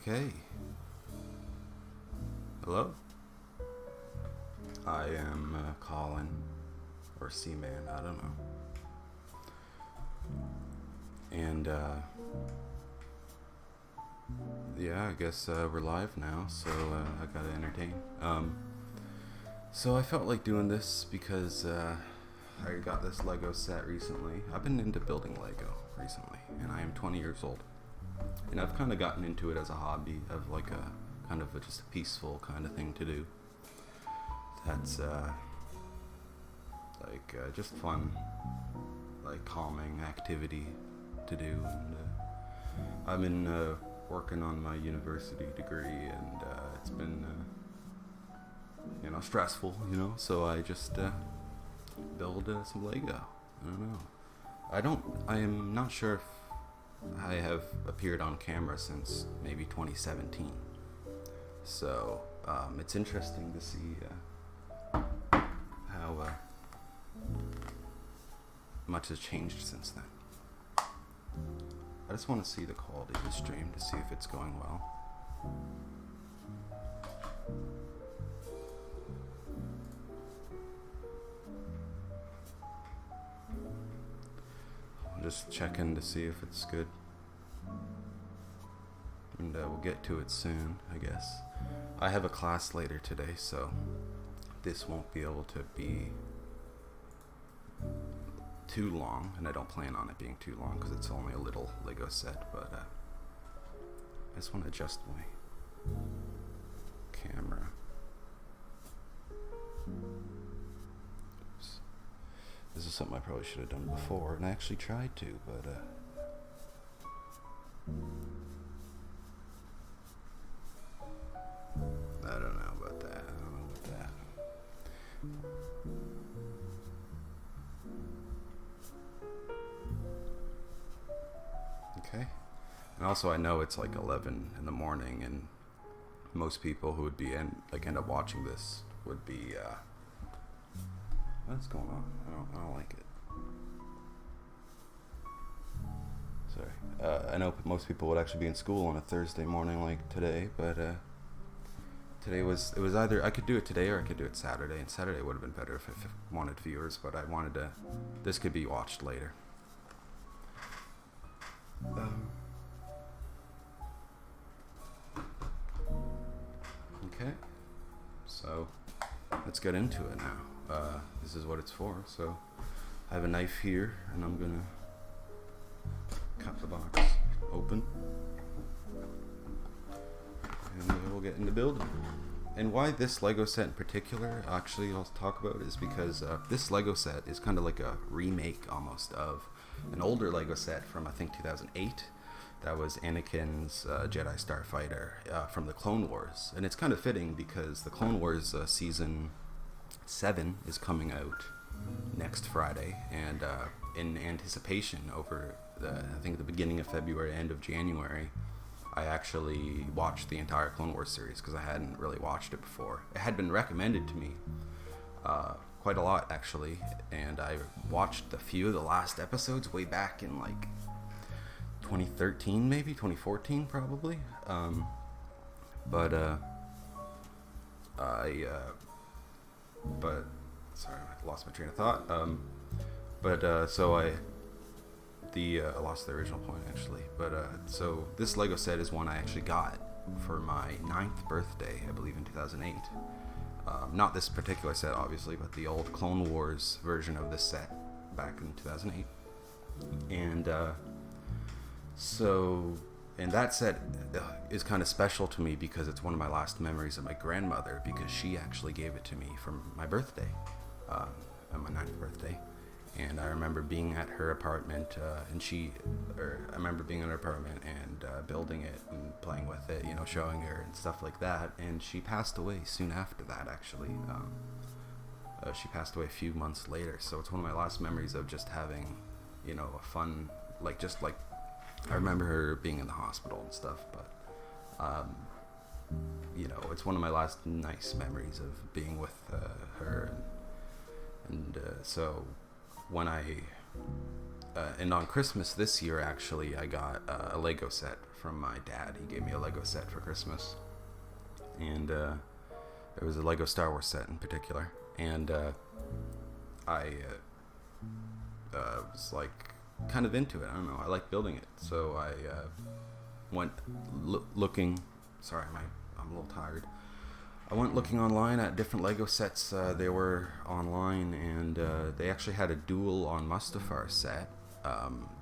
Okay. Hello? I am Colin, or Seaman, I don't know. And, yeah, I guess we're live now, so I gotta entertain. So I felt like doing this because I got this Lego set recently. I've been into building Lego recently, and I am 20 years old. And I've kind of gotten into it as a hobby, of like a kind of just a peaceful kind of thing to do. That's just fun, like calming activity to do. And I've been working on my university degree, and it's been stressful, so I just build some Lego. I don't know. I am not sure if I have appeared on camera since maybe 2017. So it's interesting to see how much has changed since then. I just want to see the quality of the stream to see if it's going well. I'll just check in to see if it's good. And we'll get to it soon, I guess. I have a class later today, so this won't be able to be too long, and I don't plan on it being too long because it's only a little Lego set, but I just want to adjust my camera. Oops. This is something I probably should have done before, and I actually tried to, but I don't know about that. Okay. And also I know it's like 11 in the morning, and most people who would be end up watching this would be what's going on? I don't like it. Sorry. I know most people would actually be in school on a Thursday morning like today, but today it was either I could do it today or I could do it Saturday, and Saturday would have been better if I wanted viewers, but I wanted this could be watched later. Okay, so let's get into it now. This is what it's for. So I have a knife here, and I'm gonna cut the box open, and we'll get into building. And why this Lego set in particular, actually, I'll talk about is because this Lego set is kind of like a remake almost of an older Lego set from I think 2008. That was Anakin's Jedi Starfighter from the Clone Wars, and it's kind of fitting because the Clone Wars season 7 is coming out next Friday, and in anticipation over I think the beginning of February, end of January, I actually watched the entire Clone Wars series because I hadn't really watched it before. It had been recommended to me quite a lot actually, and I watched a few of the last episodes way back in like 2013, maybe 2014 probably, but sorry, I lost my train of thought. So I lost the original point actually, but so this Lego set is one I actually got for my 9th birthday, I believe in 2008. Not this particular set obviously, but the old Clone Wars version of this set back in 2008. And that set is kind of special to me because it's one of my last memories of my grandmother, because she actually gave it to me for my birthday, on my 9th birthday. And I remember being at her apartment, I remember being in her apartment and building it and playing with it, showing her and stuff like that. And she passed away soon after that, actually. She passed away a few months later, so it's one of my last memories of just having, a fun, I remember her being in the hospital and stuff, but, it's one of my last nice memories of being with her. And so when I and on Christmas this year, actually, I got a Lego set from my dad. He gave me a Lego set for Christmas, and it was a Lego Star Wars set in particular. And I was like kind of into it. I don't know. I like building it, so I went looking. Sorry, I'm a little tired. I went looking online at different Lego sets. They were online, and they actually had a Duel on Mustafar set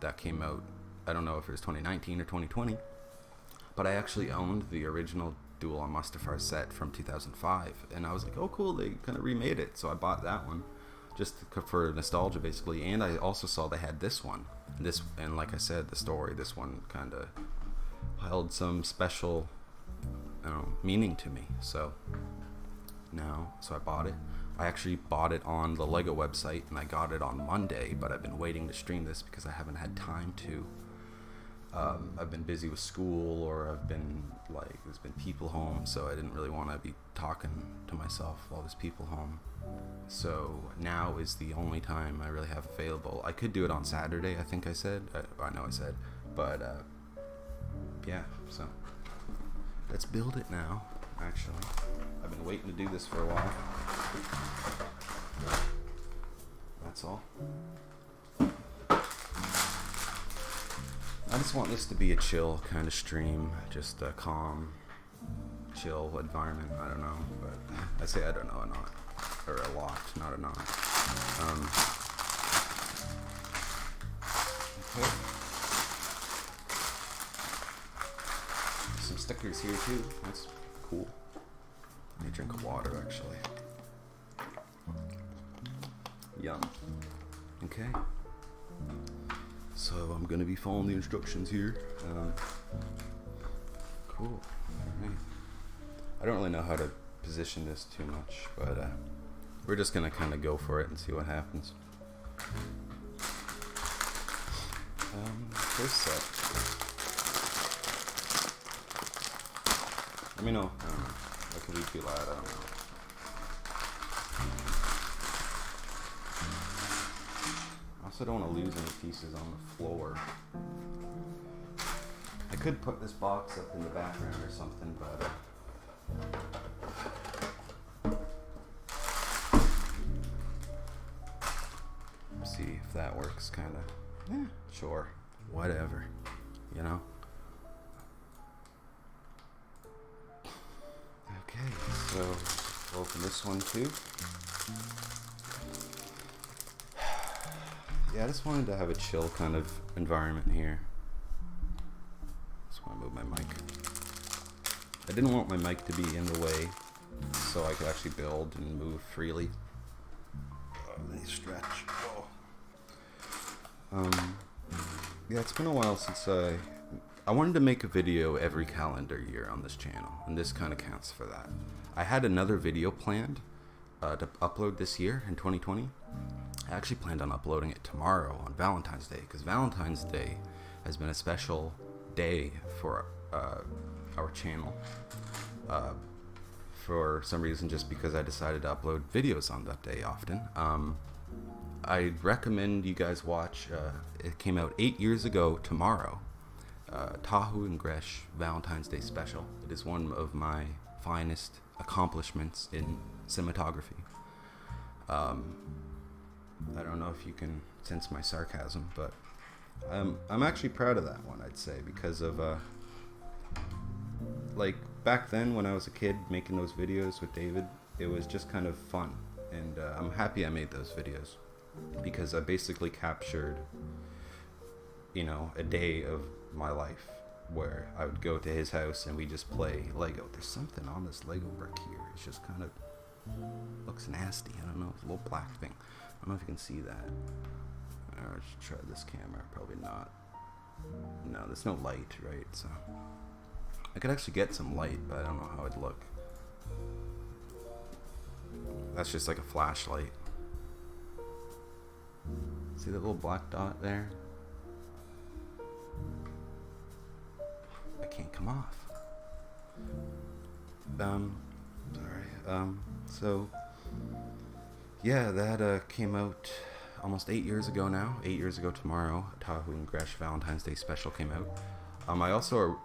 that came out. I don't know if it was 2019 or 2020, but I actually owned the original Duel on Mustafar set from 2005, and I was like, oh cool, they kind of remade it, so I bought that one just for nostalgia basically. And I also saw they had this one, and like I said, the story, this one kind of held some special meaning to me, so I bought it. I actually bought it on the Lego website, and I got it on Monday, but I've been waiting to stream this because I haven't had time to. I've been busy with school, or I've been there's been people home, so I didn't really want to be talking to myself while there's people home. So now is the only time I really have available. I could do it on Saturday, I think I said. I know I said, but yeah, so let's build it now. Actually, I've been waiting to do this for a while. That's all. I just want this to be a chill kind of stream, just a calm, chill environment. I don't know, but I say I don't know a lot, or a lot, not a lot. Okay. Some stickers here too. That's cool. Let me drink water actually. Yum. Okay. So I'm gonna be following the instructions here. Cool. Alright. I don't really know how to position this too much, but we're just gonna kind of go for it and see what happens. First set. Let me know. I don't know. That could be too loud. I don't know. I also don't want to lose any pieces on the floor. I could put this box up in the background or something, but see if that works. Kind of. Sure. Whatever. You know. Okay, so we'll open this one too. Yeah, I just wanted to have a chill kind of environment here. Just want to move my mic. I didn't want my mic to be in the way, so I could actually build and move freely. Let me stretch. Yeah, it's been a while since I wanted to make a video every calendar year on this channel, and this kind of counts for that. I had another video planned to upload this year in 2020. I actually planned on uploading it tomorrow on Valentine's Day, because Valentine's Day has been a special day for our channel. For some reason, just because I decided to upload videos on that day often. I'd recommend you guys watch, it came out 8 years ago tomorrow, Tahu and Gresh Valentine's Day special. It is one of my finest accomplishments in cinematography. I don't know if you can sense my sarcasm, but I'm actually proud of that one, I'd say, because of like back then when I was a kid making those videos with David, it was just kind of fun, and I'm happy I made those videos because I basically captured, you know, a day of my life where I would go to his house and we just play Lego. There's something on this Lego brick here. It's just kind of looks nasty. I don't know. It's a little black thing. I don't know if you can see that. I should try this camera. Probably not. No, there's no light, right? So I could actually get some light, but I don't know how it'd look. That's just like a flashlight. See that little black dot there? I can't come off. Sorry. So yeah, that came out almost 8 years ago now. 8 years ago tomorrow, Tahoe and Gresh Valentine's Day special came out. I also,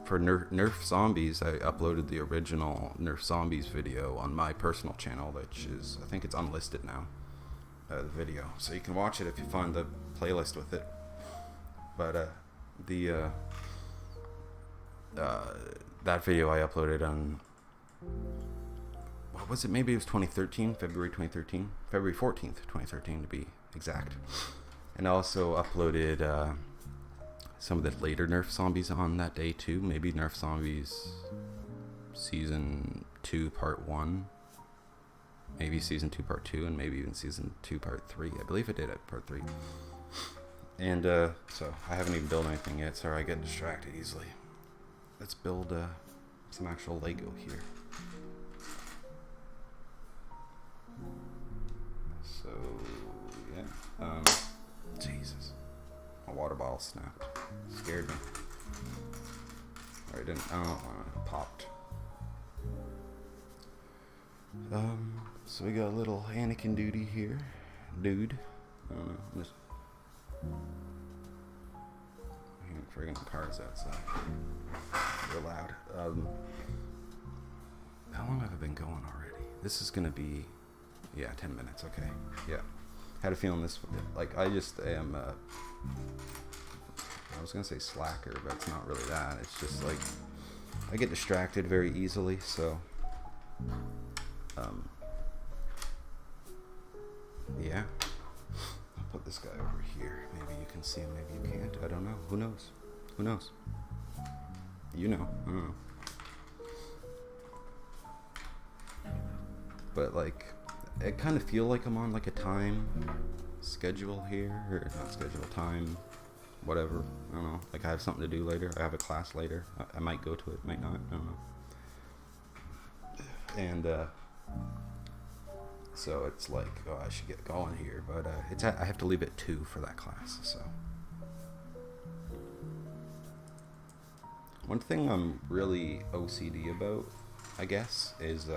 for Nerf Zombies, I uploaded the original Nerf Zombies video on my personal channel, which is, I think it's unlisted now, the video. So you can watch it if you find the playlist with it. But that video I uploaded on, what was it? Maybe it was 2013, February 2013, February 14th, 2013 to be exact. And I also uploaded some of the later Nerf Zombies on that day too. Maybe Nerf Zombies Season 2 Part 1. Maybe Season 2 Part 2, and maybe even Season 2 Part 3. I believe I did at Part 3. And so I haven't even built anything yet. Sorry, I get distracted easily. Let's build some actual Lego here. So yeah, Jesus, my water bottle snapped. Scared me. Or it didn't. I don't know. It popped. So we got a little Anakin dude here. Dude. I don't know. I'm just hearing friggin' cars outside. They're loud. How long have I been going already? This is gonna be, yeah, 10 minutes. Okay. Yeah. Had a feeling this, like, I just am, I was gonna say slacker, but it's not really that. It's just like, I get distracted very easily, so, yeah. I'll put this guy over here. Maybe you can see him, maybe you can't. I don't know. Who knows? Who knows? You know. I don't know. But, like, I kind of feel like I'm on, like, a time schedule here. Or not schedule, time, whatever. I don't know. Like, I have something to do later. I have a class later. I might go to it, might not. I don't know. And, so it's like, oh, I should get going here, but I have to leave at 2 for that class. So one thing I'm really OCD about, I guess, is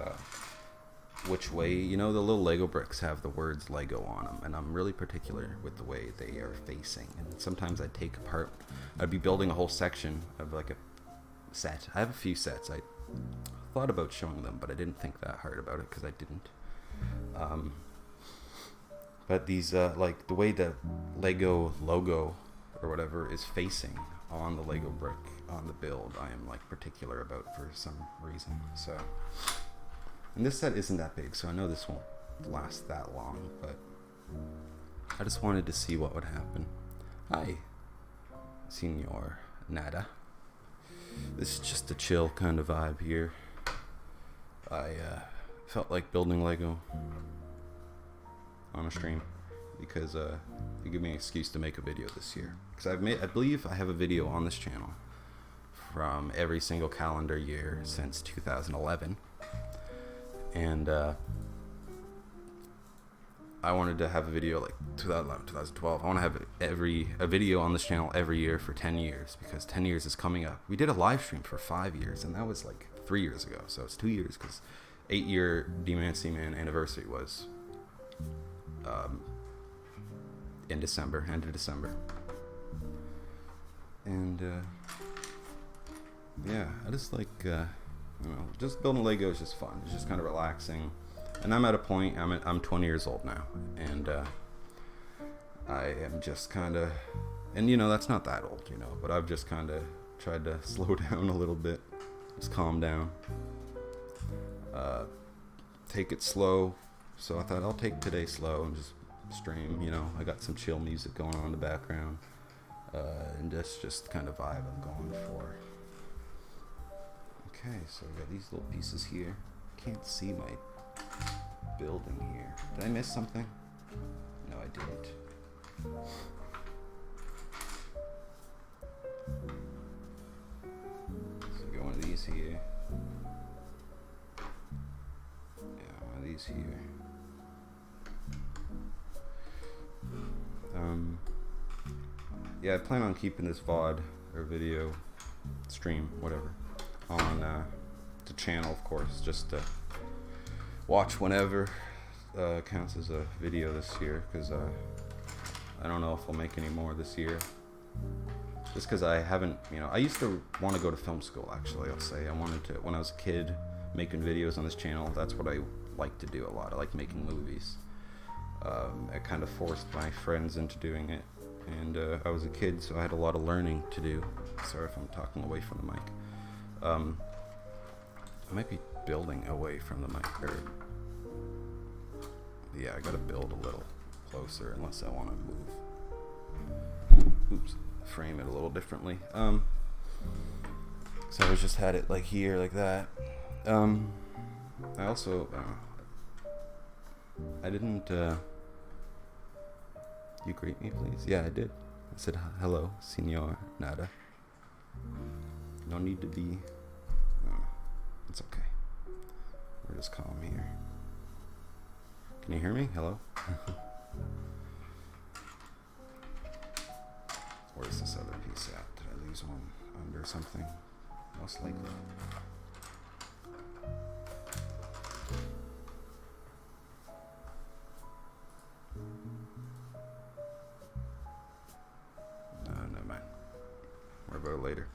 which way, you know, the little Lego bricks have the words Lego on them, and I'm really particular with the way they are facing. And sometimes I'd take apart, I'd be building a whole section of like a set. I have a few sets. I thought about showing them, but I didn't think that hard about it because I didn't. But these, like the way the Lego logo or whatever is facing on the Lego brick on the build, I am like particular about for some reason. So, and this set isn't that big, so I know this won't last that long, but I just wanted to see what would happen. Hi, Senor Nada. This is just a chill kind of vibe here. I felt like building Lego on a stream because it gave me an excuse to make a video this year. Because I believe I have a video on this channel from every single calendar year since 2011, and I wanted to have a video like 2011, 2012. I want to have a video on this channel every year for 10 years because 10 years is coming up. We did a live stream for 5 years, and that was like 3 years ago, so it's 2 years because 8-year D-Man C-Man anniversary was in December, end of December. And yeah, I just like, you know, just building Lego is just fun. It's just kind of relaxing. And I'm at a point, I'm 20 years old now, and I am just kind of, and you know, that's not that old, you know, but I've just kind of tried to slow down a little bit, just calm down. Take it slow. So I thought I'll take today slow and just stream, you know. I got some chill music going on in the background, and that's just kind of vibe I'm going for. Okay, so we got these little pieces here. Can't see my building here. Did I miss something? No, I didn't. So we got one of these here. Here. Yeah, I plan on keeping this VOD or video stream, whatever, on the channel, of course, just to watch whenever. counts as a video this year, because I don't know if I'll make any more this year. Just because I haven't, you know, I used to want to go to film school, actually, I'll say. I wanted to, when I was a kid, making videos on this channel, that's what I like to do a lot. I like making movies. I kind of forced my friends into doing it. And I was a kid, so I had a lot of learning to do. Sorry if I'm talking away from the mic. I might be building away from the mic. Yeah, I gotta build a little closer unless I want to move. Oops, frame it a little differently. So I just had it like here, like that. I also, I didn't, you greet me please? Yeah, I did. I said, hello, senor, nada. No need to be, no, it's okay. We're just calm here. Can you hear me? Hello? Where's this other piece at? Did I lose one under something? Most likely. No, never mind. Worry about it later.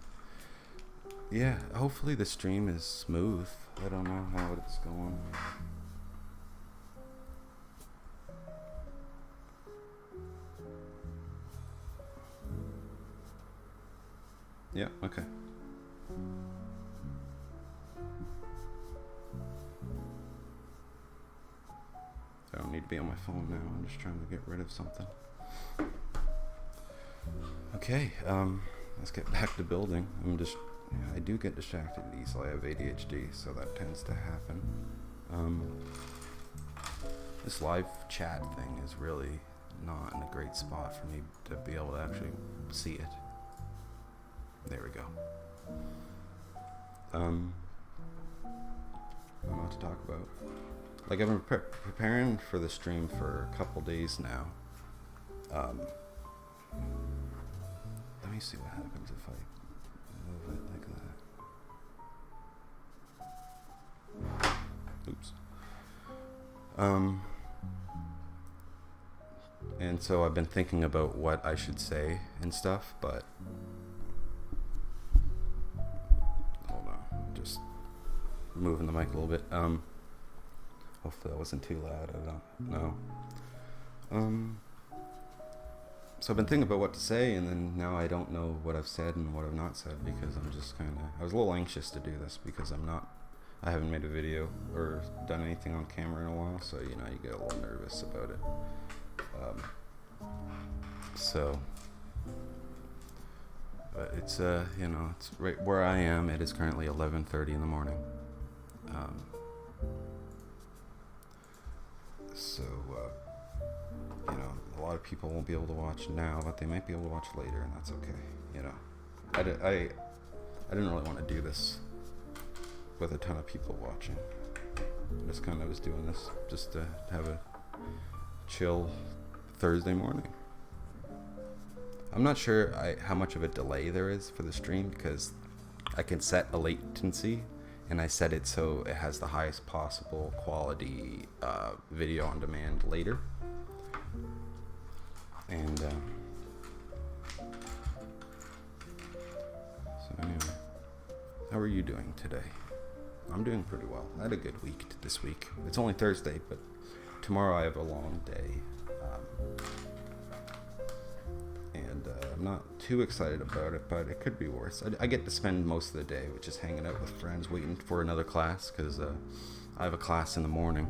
Yeah, hopefully the stream is smooth. I don't know how it's going. Yeah, okay. I don't need to be on my phone now. I'm just trying to get rid of something. Okay, let's get back to building. I do get distracted easily. I have ADHD, so that tends to happen. This live chat thing is really not in a great spot for me to be able to actually see it. There we go. I don't know what to talk about. Like, I've been preparing for the stream for a couple days now. Let me see what happens if I move it like that. Oops. And so I've been thinking about what I should say and stuff, but hold on, just moving the mic a little bit. Hopefully that wasn't too loud. I don't know. So I've been thinking about what to say, and then now I don't know what I've said and what I've not said, because I'm just I was a little anxious to do this because I haven't made a video or done anything on camera in a while, so you know, you get a little nervous about it. But it's you know, it's right where I am. It is currently 11:30 in the morning. You know, a lot of people won't be able to watch now, but they might be able to watch later, and that's okay. You know, I didn't really want to do this with a ton of people watching. I just kind of was doing this just to have a chill Thursday morning. I'm not sure how much of a delay there is for the stream, because I can set a latency, and I set it so it has the highest possible quality video on demand later. And so anyway, how are you doing today? I'm doing pretty well. I had a good week this week. It's only Thursday, but tomorrow I have a long day. And I'm not too excited about it, but it could be worse. I get to spend most of the day just hanging out with friends, waiting for another class, because I have a class in the morning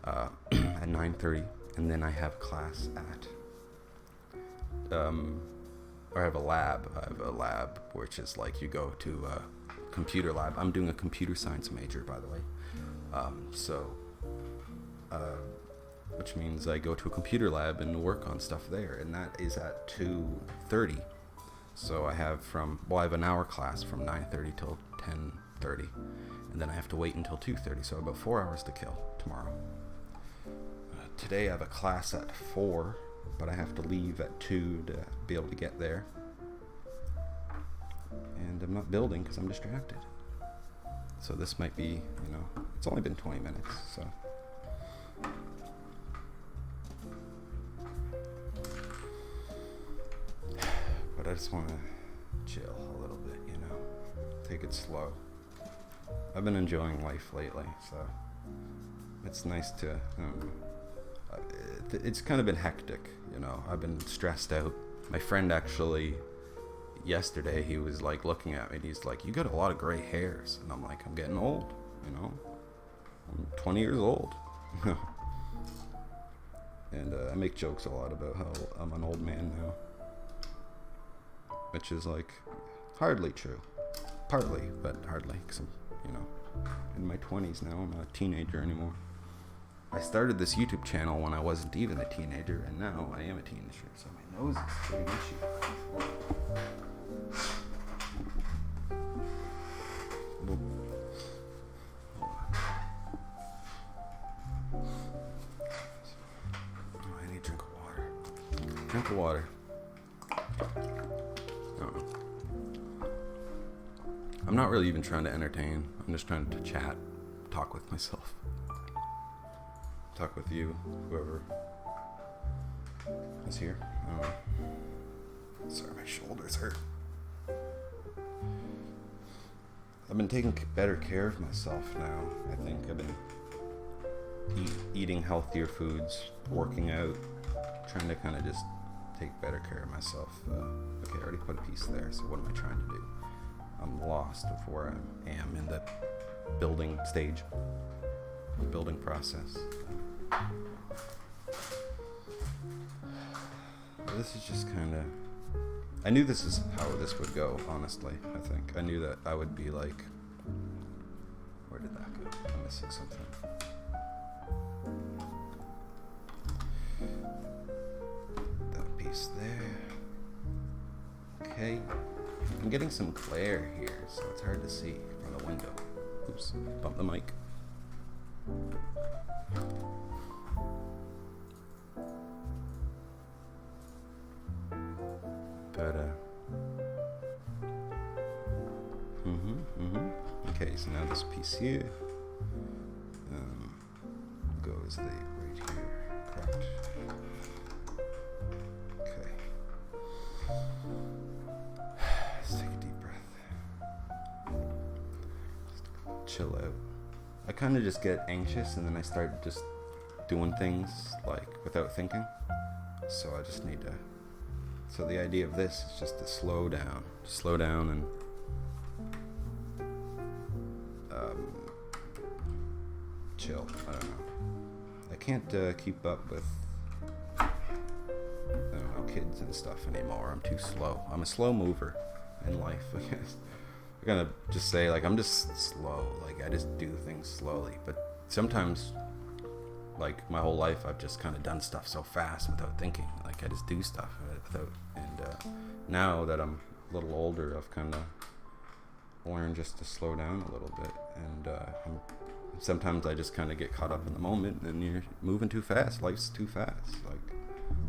at 9:30, and then I have class at or I have a lab. I have a lab which is like you go to a computer lab. I'm doing a computer science major, by the way. Which means I go to a computer lab and work on stuff there, and that is at 2:30. So I have I have an hour class from 9:30 till 10:30, and then I have to wait until 2:30. So about 4 hours to kill tomorrow. Today I have a class at 4, but I have to leave at 2 to be able to get there. And I'm not building because I'm distracted. So this might be, you know, it's only been 20 minutes, so but I just want to chill a little bit, you know, take it slow. I've been enjoying life lately, so it's nice to, it's kind of been hectic, you know, I've been stressed out. My friend actually, yesterday, he was like looking at me and he's like, you got a lot of gray hairs. And I'm like, I'm getting old, you know, I'm 20 years old. And I make jokes a lot about how I'm an old man now, which is like hardly true. Partly, but hardly, because I'm, you know, in my 20s now. I'm not a teenager anymore. I started this YouTube channel when I wasn't even a teenager, and now I am a teenager, so my nose is pretty itchy. I need a drink of water. Drink of water. I don't know. I'm not really even trying to entertain. I'm just trying to chat, talk with myself. Talk with you, whoever is here. I don't know. Sorry, my shoulders hurt. I've been taking better care of myself now. I think I've been eating healthier foods, working out, trying to kind of just take better care of myself. Okay, I already put a piece there, so what am I trying to do? I'm lost of where I am in the building stage, the building process. This is just kind of, I knew this is how this would go, honestly. I think I knew that I would be like, where did that go? I'm missing something. That piece there. Okay, I'm getting some glare here, so it's hard to see from the window. Oops, bump the mic. But, okay, so now this piece here, goes right here, correct? Okay. Let's take a deep breath. Just chill out. I kind of just get anxious and then I start just doing things, like, without thinking. So I just need to... So the idea of this is just to slow down and chill. I don't know. I can't keep up with, I don't know, kids and stuff anymore. I'm too slow. I'm a slow mover in life, I guess. I'm gonna just say, like, I'm just slow. Like, I just do things slowly. But sometimes, like, my whole life, I've just kind of done stuff so fast without thinking. Like, I just do stuff without, and now that I'm a little older, I've kind of learned just to slow down a little bit, and sometimes I just kind of get caught up in the moment, and you're moving too fast. Life's too fast. Like,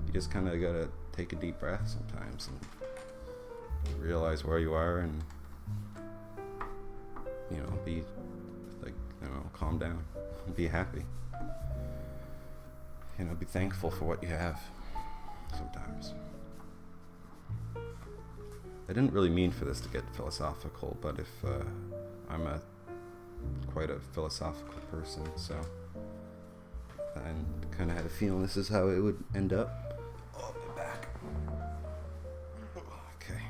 you just kind of gotta take a deep breath sometimes and realize where you are, and, you know, be like, you know, calm down, be happy. You know, be thankful for what you have sometimes. I didn't really mean for this to get philosophical, but if I'm quite a philosophical person, so I kind of had a feeling this is how it would end up. Oh, my back. Okay.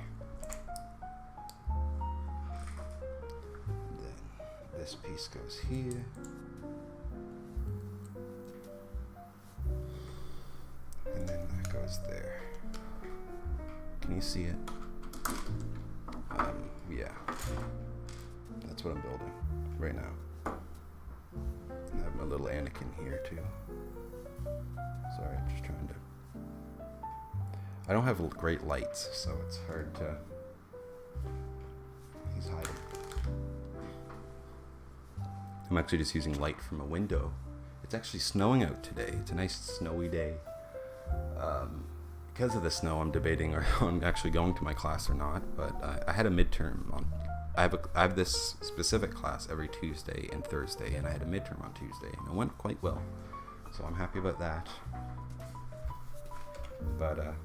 Then this piece goes here. And then that goes there. Can you see it? Yeah. That's what I'm building right now. I have my little Anakin here too. Sorry, I'm just trying to... I don't have great lights, so it's hard to... He's hiding. I'm actually just using light from a window. It's actually snowing out today. It's a nice snowy day. Because of the snow, I'm debating on actually going to my class or not. But I had a midterm on. I have this specific class every Tuesday and Thursday, and I had a midterm on Tuesday, and it went quite well. So I'm happy about that. But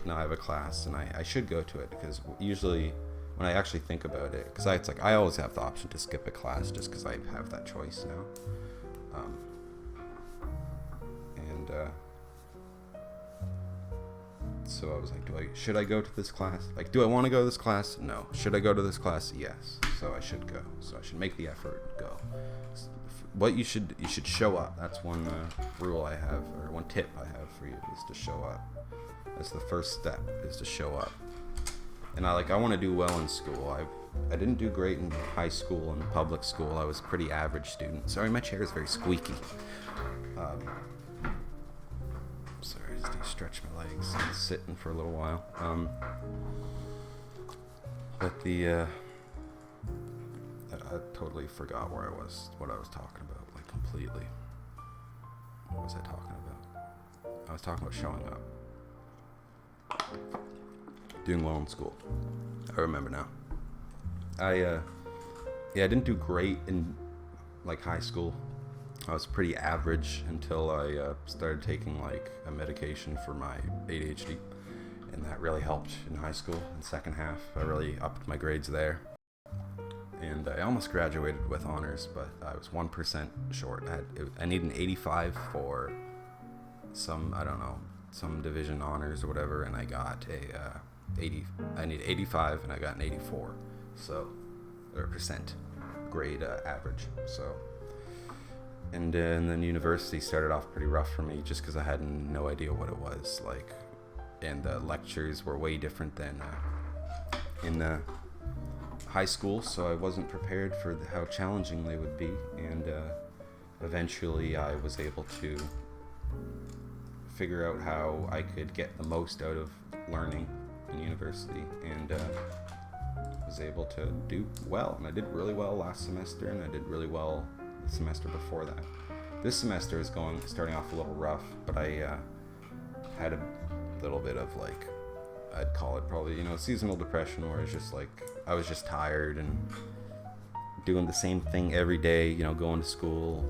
now I have a class, and I should go to it, because usually when I actually think about it, because it's like I always have the option to skip a class just because I have that choice now. And so I was like, should I go to this class? Like, do I want to go to this class? No. Should I go to this class? Yes. So I should go. So I should make the effort and go. What you should show up. That's one rule I have, or one tip I have for you, is to show up. That's the first step, is to show up. And I want to do well in school. I didn't do great in high school and public school. I was a pretty average student. Sorry, my chair is very squeaky. Sorry, I just need to stretch my legs and sitting for a little while. But I totally forgot what I was talking about, like, completely. What was I talking about? I was talking about showing up. Doing well in school. I remember now. I didn't do great in, like, high school. I was pretty average until I started taking, like, a medication for my ADHD, and that really helped in high school. In second half, I really upped my grades there, and I almost graduated with honors, but I was 1% short. I need an 85 for some division honors or whatever, and I got a 80. I need 85, and I got an 84. So, or percent grade average. So, and then university started off pretty rough for me, just because I had no idea what it was like, and the lectures were way different than in high school. So I wasn't prepared for how challenging they would be, and eventually I was able to figure out how I could get the most out of learning in university, and was able to do well. And I did really well last semester, and I did really well the semester before that. This semester is starting off a little rough, but I had a little bit of, like, I'd call it probably, seasonal depression, where it's just like I was just tired and doing the same thing every day, going to school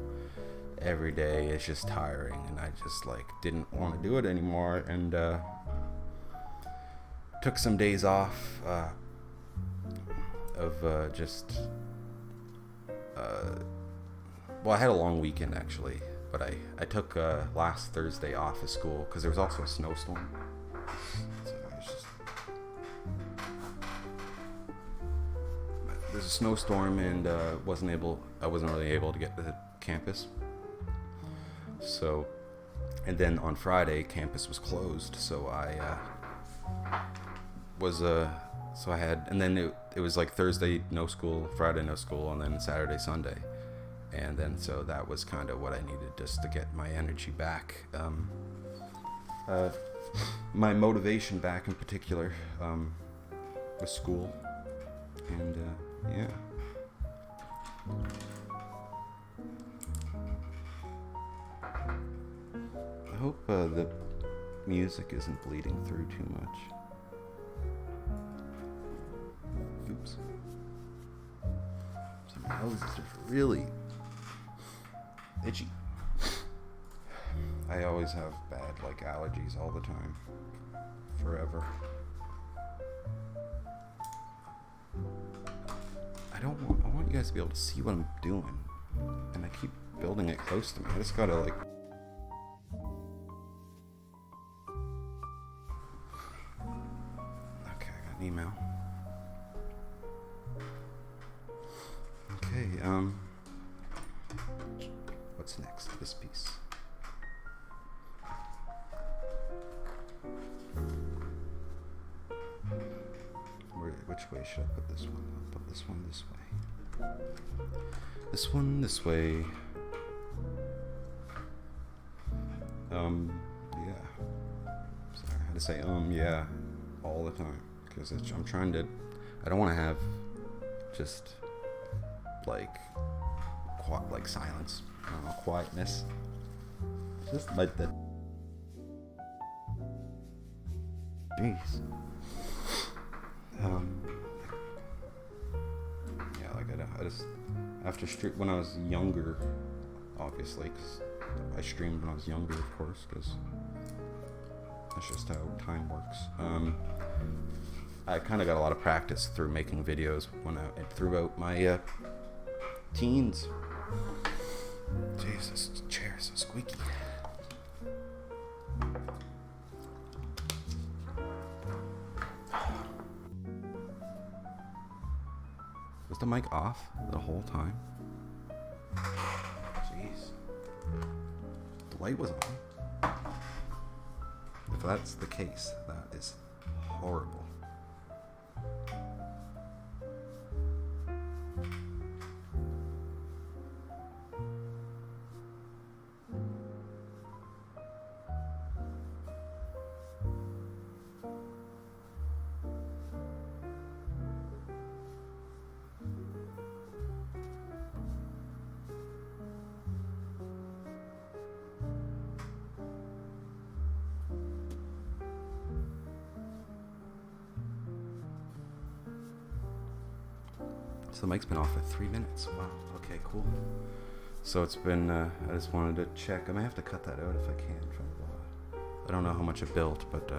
every day. It's just tiring, and I just, like, didn't want to do it anymore, and took some days off of just well, I had a long weekend actually, but I took last Thursday off of school because there was also a snowstorm. So there's a snowstorm, and I wasn't really able to get to the campus. So, and then on Friday, campus was closed, so I and then it was like Thursday no school, Friday no school, and then Saturday, Sunday, and then so that was kind of what I needed just to get my energy back, my motivation back in particular, with school, and yeah. I hope the music isn't bleeding through too much. Oops. So my nose is really itchy. I always have bad, like, allergies all the time. Forever. I want you guys to be able to see what I'm doing. And I keep building it close to me. I just gotta, like... Okay, I got an email. Okay, what's next? This piece. Which way should I put this one? I'll put this one this way. This one this way. Yeah. Sorry, I had to say yeah all the time, because I'm trying to. I don't want to have just like silence. I don't know, quietness. Just like that. Jeez. Yeah, like I just after when I was younger, obviously, because I streamed when I was younger, of course, because That's just how time works. I kind of got a lot of practice through making videos throughout my teens. Jeez, this chair is so squeaky. Was the mic off the whole time? Jeez. The light was on. If that's the case, that is horrible. So the mic's been off for 3 minutes. Wow. Okay, cool. So it's been, I just wanted to check. I may have to cut that out if I can. I don't know how much it built, but,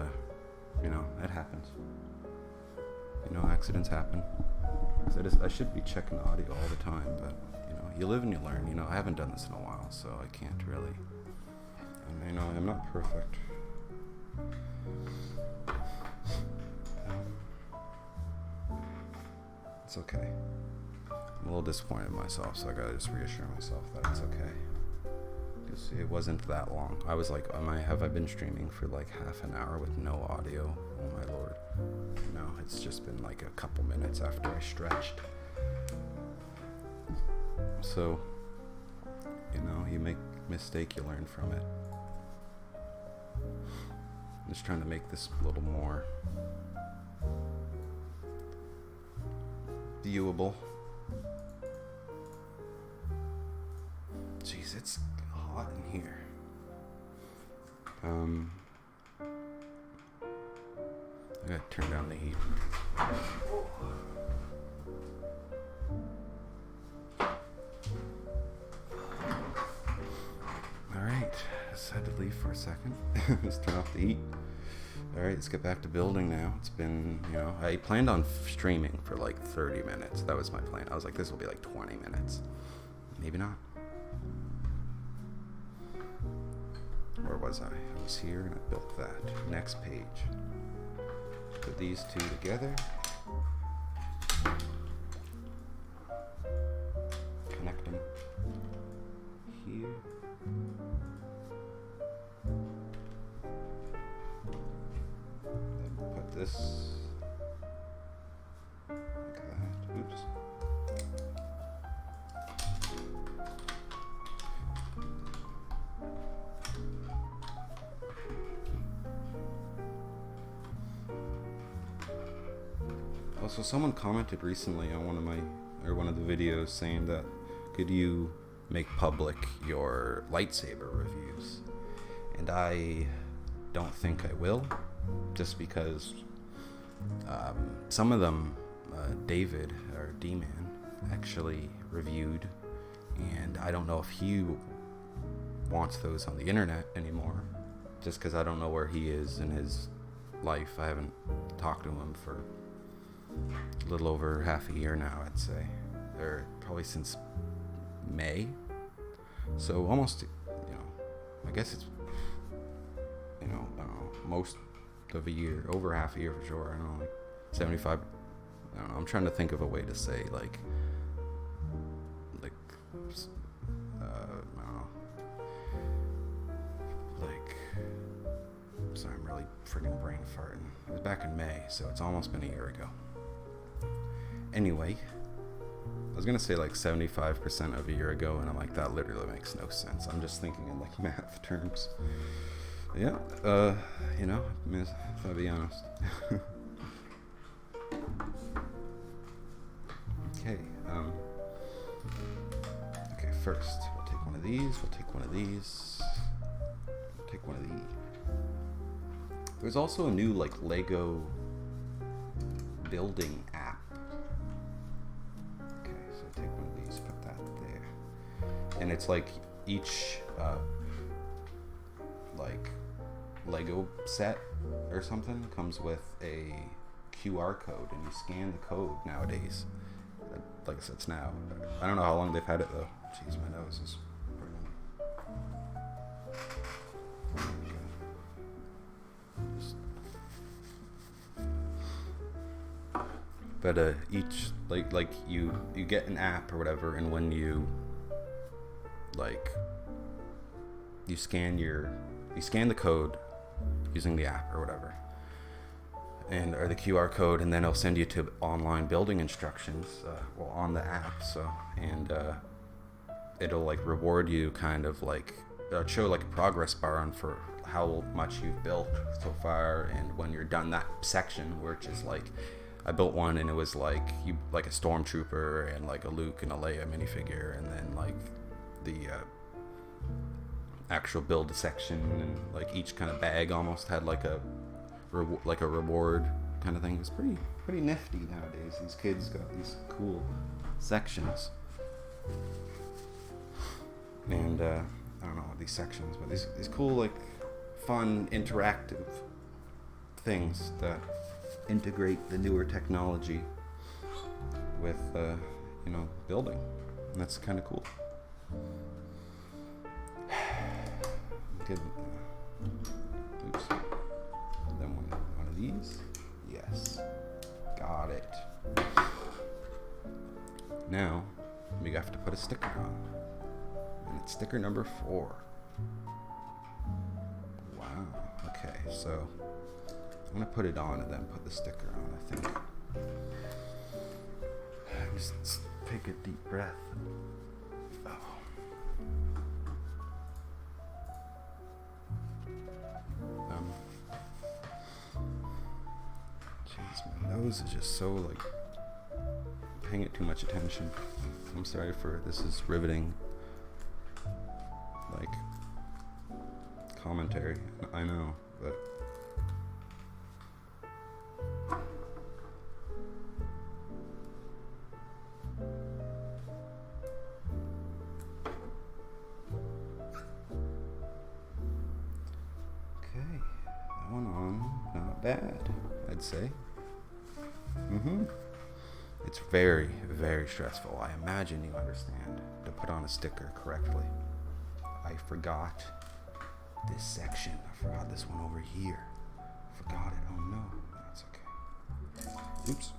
you know, it happens. You know, accidents happen. I should be checking the audio all the time, but, you know, you live and you learn. You know, I haven't done this in a while, so I can't really. And, you know, I'm not perfect. It's okay. I'm a little disappointed in myself, so I gotta just reassure myself that it's okay. Because it wasn't that long. I was like, have I been streaming for like half an hour with no audio? Oh my lord. No, it's just been like a couple minutes after I stretched. So, you know, you make a mistake, you learn from it. I'm just trying to make this a little more viewable. Jeez, it's hot in here. I gotta turn down the heat. Alright, just had to leave for a second. Just turn off the heat. Alright, let's get back to building now. It's been, you know, I planned on streaming for like 30 minutes. That was my plan. I was like, this will be like 20 minutes. Maybe not. Where was I? I was here and I built that. Next page. Put these two together. Connect them here. Then put this like that. Oops. Also, someone commented recently on one of the videos saying that could you make public your lightsaber reviews? And I don't think I will, just because some of them David or D-Man actually reviewed, and I don't know if he wants those on the internet anymore, just because I don't know where he is in his life. I haven't talked to him for a little over half a year now, I'd say, or probably since May, so almost, you know, I guess it's, you know, most of a year, over half a year for sure. I don't know, like 75, I don't know, I'm trying to think of a way to say like I don't know, like, sorry, I'm really freaking brain farting. It was back in May, so it's almost been a year ago. Anyway, I was gonna say like 75% of a year ago, and I'm like, that literally makes no sense. I'm just thinking in like math terms. Yeah, you know, if I'll be honest. Okay, okay, first, we'll take one of these, we'll take one of these, we'll take one of these. There's also a new, like, Lego building app. Okay, so take one of these, put that there. And it's like each, like, Lego set or something comes with a QR code, and you scan the code nowadays. Like I said, it's now. I don't know how long they've had it though. Jeez, my nose is burning. But each like you get an app or whatever, and when you you scan the code using the app or whatever, or the QR code, and then it'll send you to online building instructions on the app. So it'll like reward you, kind of like show like a progress bar on for how much you've built so far, and when you're done that section, which is like I built one and it was like a stormtrooper and like a Luke and a Leia minifigure, and then like the actual build section, and like each kind of bag almost had like a reward kind of thing. It was pretty nifty nowadays. These kids got these cool sections, and I don't know what these sections, but these cool like fun interactive things that integrate the newer technology with building, and that's kind of cool. Good. Oops. Then one of these. Yes. Got it. Now we have to put a sticker on, and it's sticker number 4. Wow. Okay, so I'm gonna put it on and then put the sticker on, I think. Just take a deep breath. Oh. Jeez, my nose is just so like paying it too much attention. I'm sorry for this is riveting like commentary. I know, but bad, I'd say. It's very, very stressful. I imagine you understand, to put on a sticker correctly. I forgot this section. I forgot this one over here. I forgot it. Oh no, that's okay. Oops.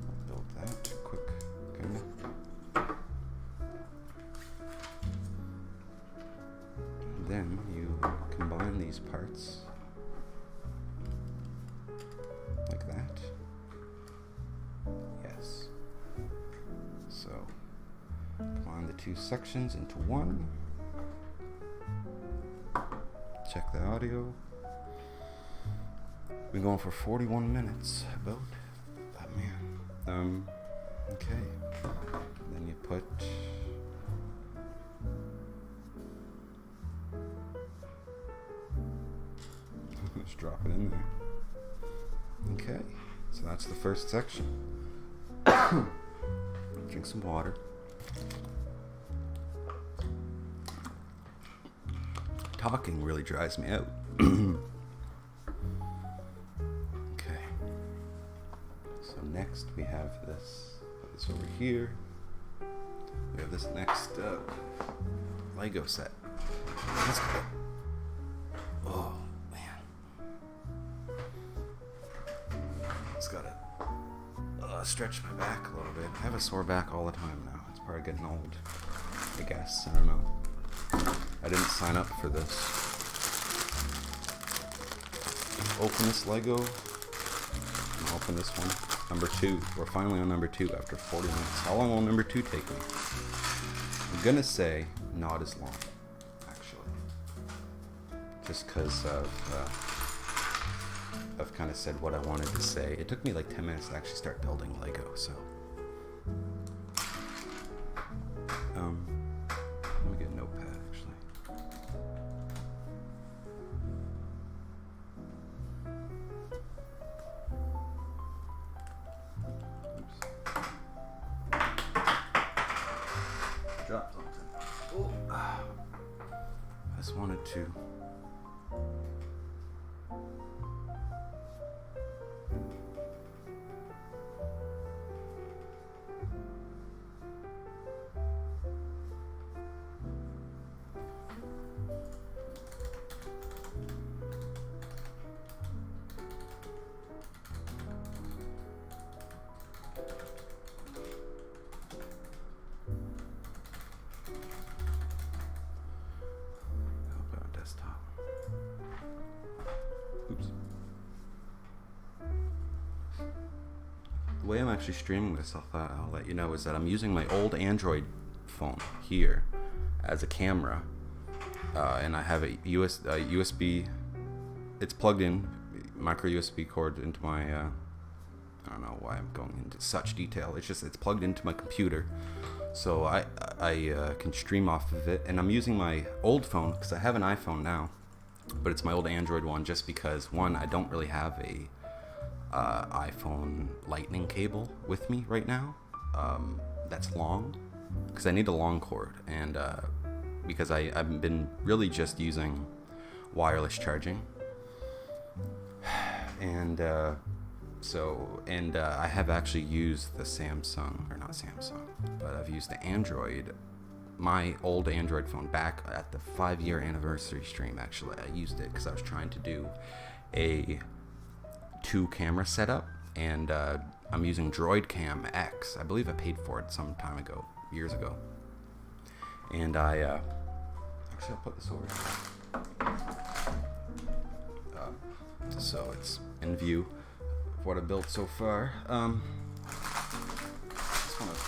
I'll build that quick. Okay. Then you combine these parts like that. Yes. So combine the two sections into one. Check the audio. Been going for 41 minutes about. Oh man. Okay. Then you put just drop it in there. Okay, so that's the first section. Drink some water. Talking really dries me out. Okay. So next we have this. Put this over here. We have this next Lego set. Let's go. Oh. Stretch my back a little bit. I have a sore back all the time now. It's probably getting old, I guess. I don't know. I didn't sign up for this. Open this Lego. And open this one. Number 2. We're finally on number 2 after 40 minutes. How long will number 2 take me? I'm gonna say not as long, actually. Just because I've kind of said what I wanted to say. It took me like 10 minutes to actually start building Lego, so. Let me get a notepad, actually. Oops. to. Oops. The way I'm actually streaming this, I'll let you know, is that I'm using my old Android phone here as a camera, and I have a USB. It's plugged in, micro USB cord into my. I don't know why I'm going into such detail. It's plugged into my computer, so I can stream off of it. And I'm using my old phone because I have an iPhone now, but it's my old Android one, just because one, I don't really have a iPhone lightning cable with me right now that's long, because I need a long cord, and because I've been really just using wireless charging, and I have actually used the Samsung, or not Samsung, but I've used the Android, my old Android phone, back at the 5-year anniversary stream. Actually, I used it because I was trying to do a 2-camera setup, and I'm using Droid Cam X. I believe I paid for it some time ago, years ago. And actually, I'll put this over here. So it's in view of what I built so far. Just want to,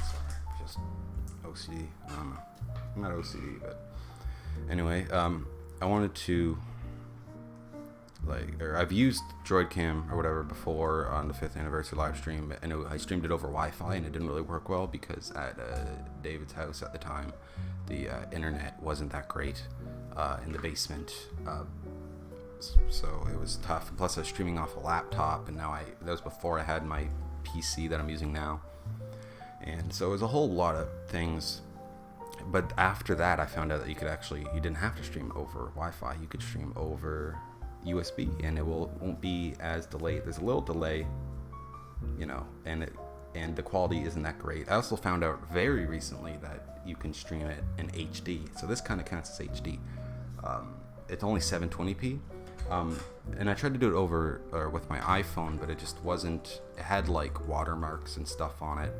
sorry, just OCD. I don't know. I'm not OCD, but anyway, I wanted to, I've used Droid Cam or whatever before on the 5th anniversary live stream, and I streamed it over Wi-Fi, and it didn't really work well because at David's house at the time, the internet wasn't that great in the basement, so it was tough. Plus, I was streaming off a laptop, and now that was before I had my PC that I'm using now, and so it was a whole lot of things. But after that, I found out that you didn't have to stream over Wi-Fi. You could stream over USB, and it won't be as delayed. There's a little delay, and the quality isn't that great. I also found out very recently that you can stream it in HD, so this kind of counts as HD. It's only 720p, and I tried to do it with my iPhone, but it just wasn't. It had like watermarks and stuff on it,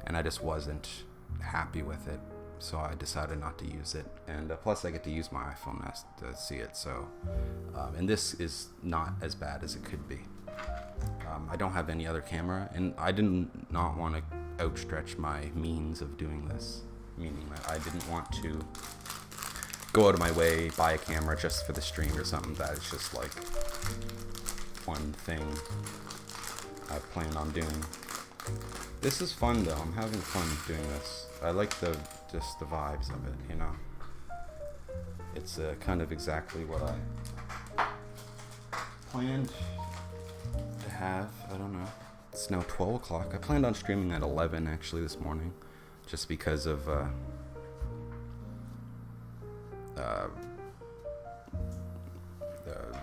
and I just wasn't happy with it. So I decided not to use it, and plus I get to use my iPhone to see it. So, and this is not as bad as it could be. I don't have any other camera, and I did not want to outstretch my means of doing this, meaning that I didn't want to go out of my way, buy a camera just for the stream or something. That is just like one thing I plan on doing. This is fun though. I'm having fun doing this. I like just the vibes of it, It's kind of exactly what I planned to have. I don't know. It's now 12 o'clock. I planned on streaming at 11 actually this morning, just because of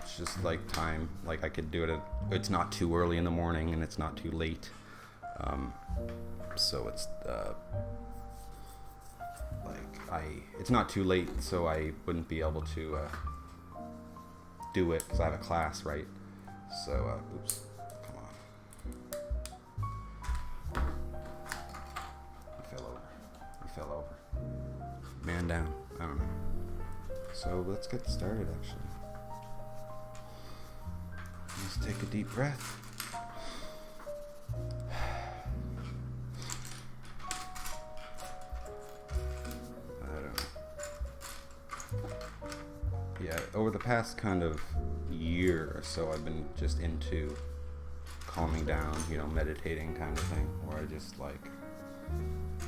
it's just like time. Like I could do it it's not too early in the morning and it's not too late. So it's it's not too late, so I wouldn't be able to do it because I have a class, right? So, oops, come on. I fell over. Man down. I don't know. So let's get started, actually. Let's take a deep breath. Yeah, over the past kind of year or so, I've been just into calming down, meditating kind of thing, where I just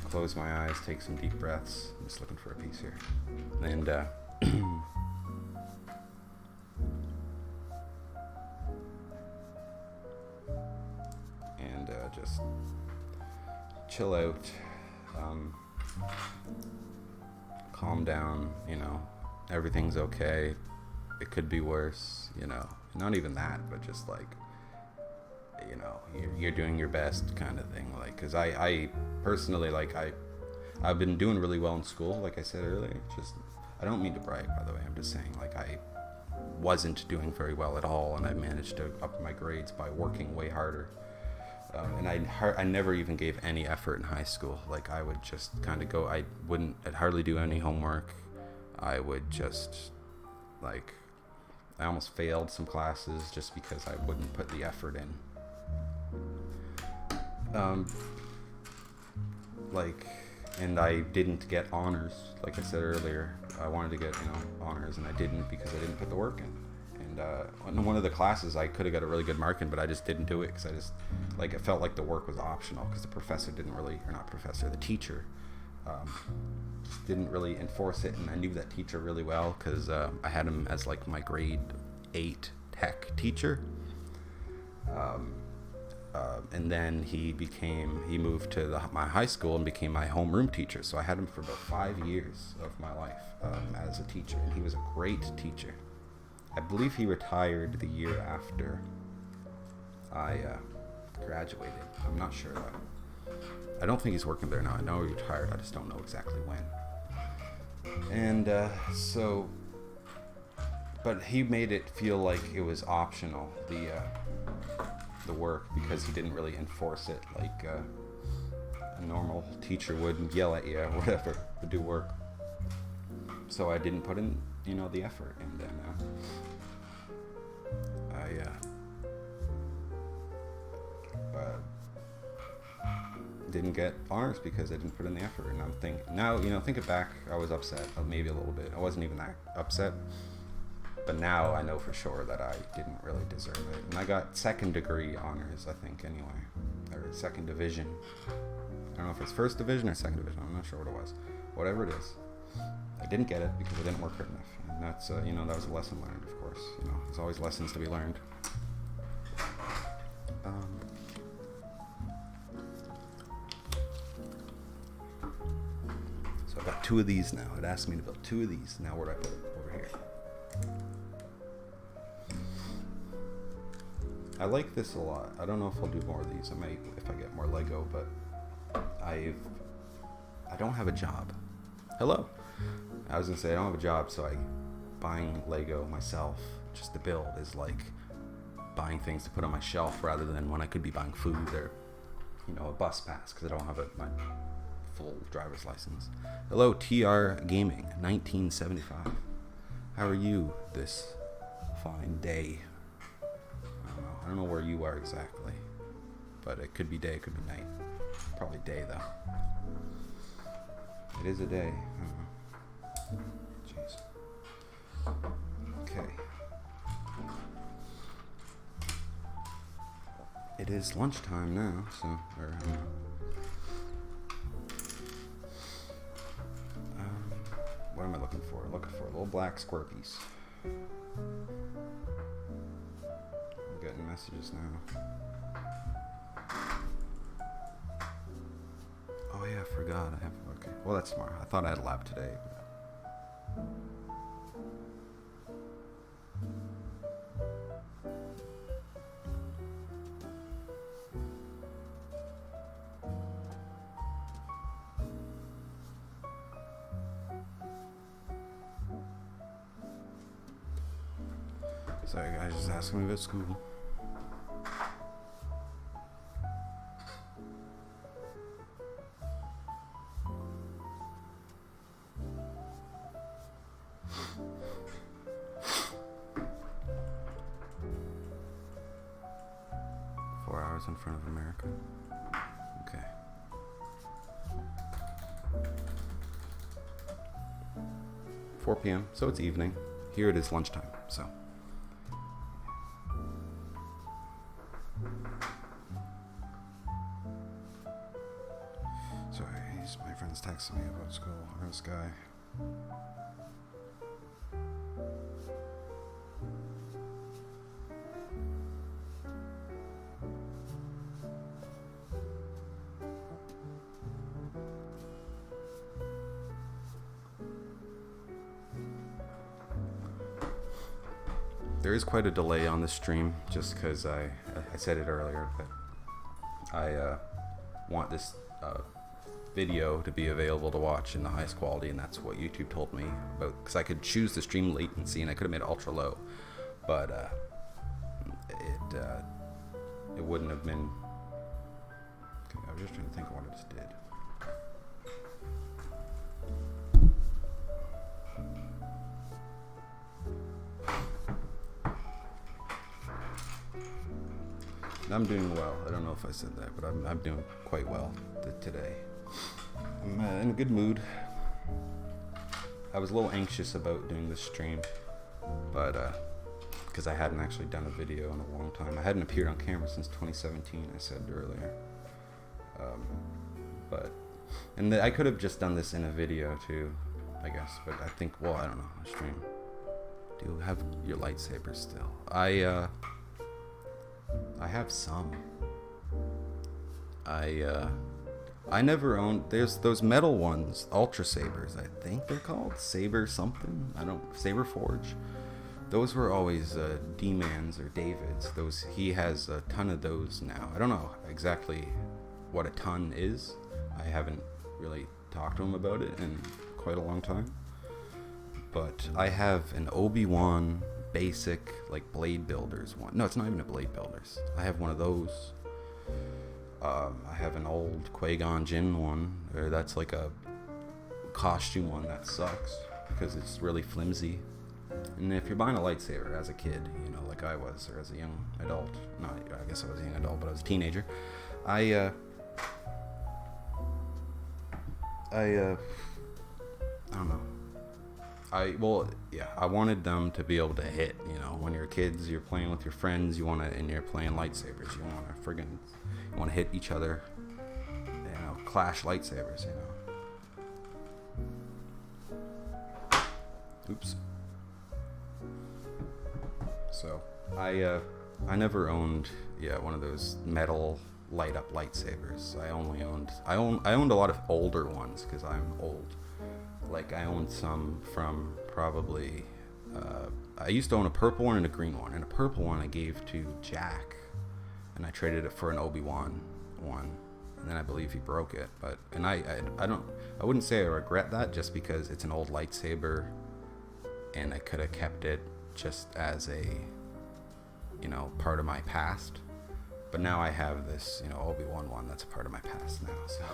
close my eyes, take some deep breaths. I'm just looking for a piece here. And just chill out, calm down, everything's okay. It could be worse, you know. Not even that, but just like, you know, you're doing your best kind of thing. Like, because I personally, like, I've been doing really well in school, like I said earlier. Just, I don't mean to brag, by the way. I'm just saying, like, I wasn't doing very well at all, and I managed to up my grades by working way harder. And I never even gave any effort in high school. Like, I would just kind of go, I'd hardly do any homework. I would just, like, I almost failed some classes just because I wouldn't put the effort in. And I didn't get honors, like I said earlier. I wanted to get, you know, honors, and I didn't because I didn't put the work in. And in one of the classes, I could have got a really good mark in, but I just didn't do it because I just, like, it felt like the work was optional because the professor didn't really, or not professor, the teacher just didn't really enforce it. And I knew that teacher really well because I had him as, like, my grade 8 tech teacher. And then he moved to my high school and became my homeroom teacher. So I had him for about 5 years of my life as a teacher, and he was a great teacher. I believe he retired the year after I graduated. I'm not sure though. I don't think he's working there now. I know he retired. I just don't know exactly when. And but he made it feel like it was optional, the work, because he didn't really enforce it like a normal teacher would and yell at you or whatever to do work. So I didn't put in, you know, the effort, and then didn't get honors because I didn't put in the effort. And I'm thinking back, I was upset, maybe a little bit. I wasn't even that upset, but now I know for sure that I didn't really deserve it. And I got second degree honors, I think, anyway, or second division. I don't know if it's first division or second division. I'm not sure what it was. Whatever it is, I didn't get it because I didn't work hard enough. And that's, that was a lesson learned, of course. There's always lessons to be learned. So I got 2 of these now. It asked me to build 2 of these. Now where do I put it? Over here. I like this a lot. I don't know if I'll do more of these. I might if I get more Lego, but I don't have a job. Hello. I was gonna say I don't have a job, so buying Lego myself just to build is like buying things to put on my shelf rather than when I could be buying food or, a bus pass because I don't have my full driver's license. Hello, TR Gaming, 1975. How are you this fine day? I don't know where you are exactly, but it could be day, it could be night. Probably day though. It is a day. I don't know. Jeez. Okay. It is lunchtime now, so what am I looking for? I'm looking for a little black square piece. I'm getting messages now. Oh yeah, I forgot. Okay. Well, that's smart. I thought I had a lab today. Sorry guys, just asking me about school. In front of America. Okay. $4 p.m. So it's evening. Here it is lunchtime. So. Sorry, my friend's texting me about school. This guy. there is quite a delay on the stream, just because I said it earlier, but I want this video to be available to watch in the highest quality, and that's what YouTube told me about, because I could choose the stream latency and I could have made it ultra low, but it wouldn't have been. Okay, I was just trying to think of what I just did. I'm doing well. I don't know if I said that, but I'm doing quite well today. I'm in a good mood. I was a little anxious about doing this stream, but because I hadn't actually done a video in a long time. I hadn't appeared on camera since 2017, I said earlier. And I could have just done this in a video too, I guess, but I think, well, I don't know, a stream. Do you have your lightsabers still? I have some. I never owned. There's those metal ones, Ultra Sabers. I think they're called Saber something. Saber Forge. Those were always D-Man's or David's. He has a ton of those now. I don't know exactly what a ton is. I haven't really talked to him about it in quite a long time. But I have an Obi-Wan basic, like, Blade Builders one. No, it's not even a Blade Builders. I have one of those. I have an old Qui-Gon Jinn one, or that's like a costume one that sucks because it's really flimsy. And if you're buying a lightsaber as a kid, you know, like I was, or as a young adult, I guess I was a young adult, but I was a teenager, I don't know. I wanted them to be able to hit, you know, when you're kids, you're playing with your friends, and you're playing lightsabers, you want to hit each other, you know, clash lightsabers, you know. Oops. So, I never owned, one of those metal light up lightsabers. I owned a lot of older ones because I'm old. Like, I owned some from probably, I used to own a purple one and a green one. And a purple one I gave to Jack, and I traded it for an Obi-Wan one. And then I believe he broke it. I wouldn't say I regret that, just because it's an old lightsaber, and I could have kept it just as a, you know, part of my past. But now I have this, you know, Obi-Wan one that's a part of my past now. So,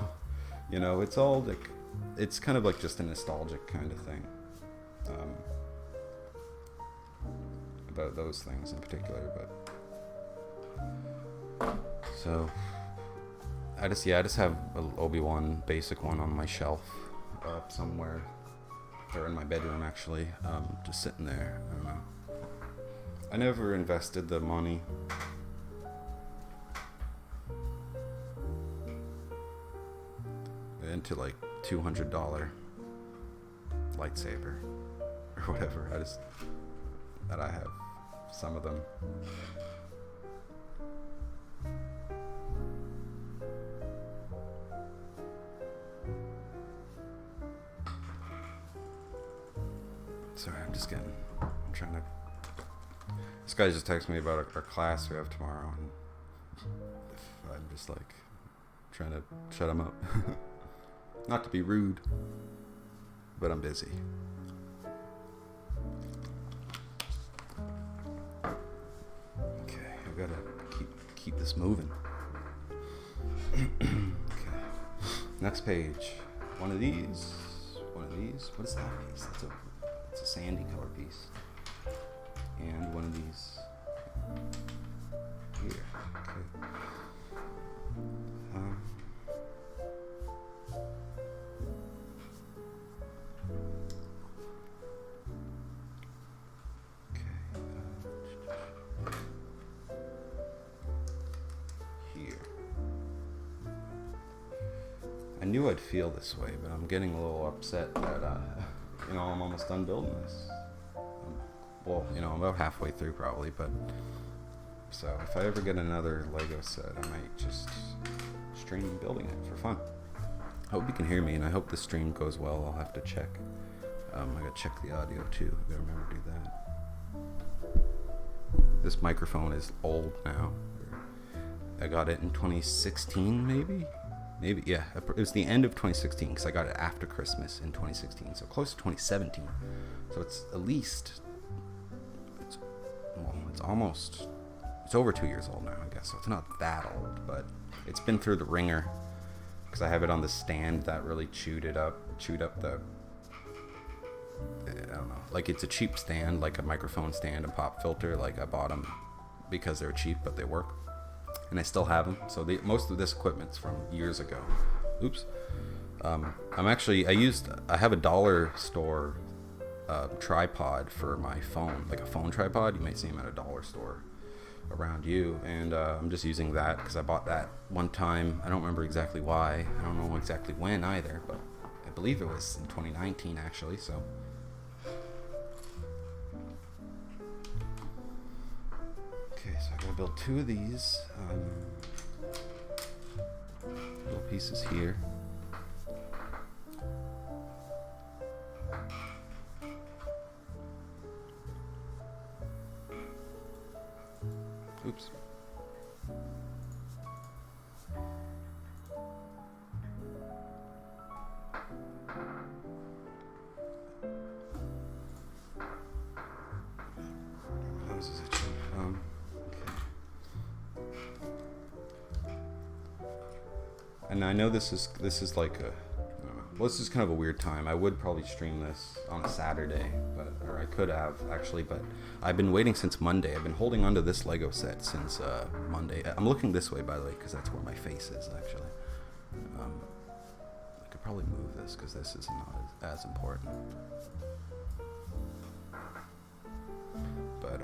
you know, it's all like, it's kind of like just a nostalgic kind of thing, about those things in particular. But so I just have an Obi-Wan basic one on my shelf up somewhere, or in my bedroom actually, just sitting there. I don't know. I never invested the money. Into like $200 lightsaber or whatever. I have some of them. Sorry, I'm trying to. This guy just texted me about our class we have tomorrow, and I'm just like trying to shut him up. Not to be rude, but I'm busy. Okay, I've got to keep this moving. Okay, next page. One of these. What is that piece? It's a sandy color piece. And one of these here. Okay. I knew I'd feel this way, but I'm getting a little upset that, I'm almost done building this. I'm about halfway through probably, but so if I ever get another Lego set, I might just stream building it for fun. I hope you can hear me, and I hope the stream goes well. I'll have to check. I gotta check the audio too. I gotta remember to do that. This microphone is old now. I got it in 2016, maybe, yeah. It was the end of 2016 because I got it after Christmas in 2016, so close to 2017. So it's at least it's over 2 years old now, I guess. So it's not that old, but it's been through the ringer because I have it on the stand that really chewed up the, I don't know, like it's a cheap stand, like a microphone stand and pop filter. Like I bought them because they're cheap, but they work, and I still have them. So most of this equipment's from years ago. Oops. I have a dollar store tripod for my phone, like a phone tripod. You might see them at a dollar store around you, and I'm just using that because I bought that one time. I don't remember exactly why. I don't know exactly when either, but I believe it was in 2019 actually. So okay, so I gotta build 2 of these little pieces here. Oops. And I know this is like a, I don't know. Well, this is kind of a weird time. I would probably stream this on a Saturday, or I could have actually, but I've been waiting since Monday. I've been holding onto this Lego set since Monday. I'm looking this way, by the way, because that's where my face is actually. I could probably move this because this is not as important. But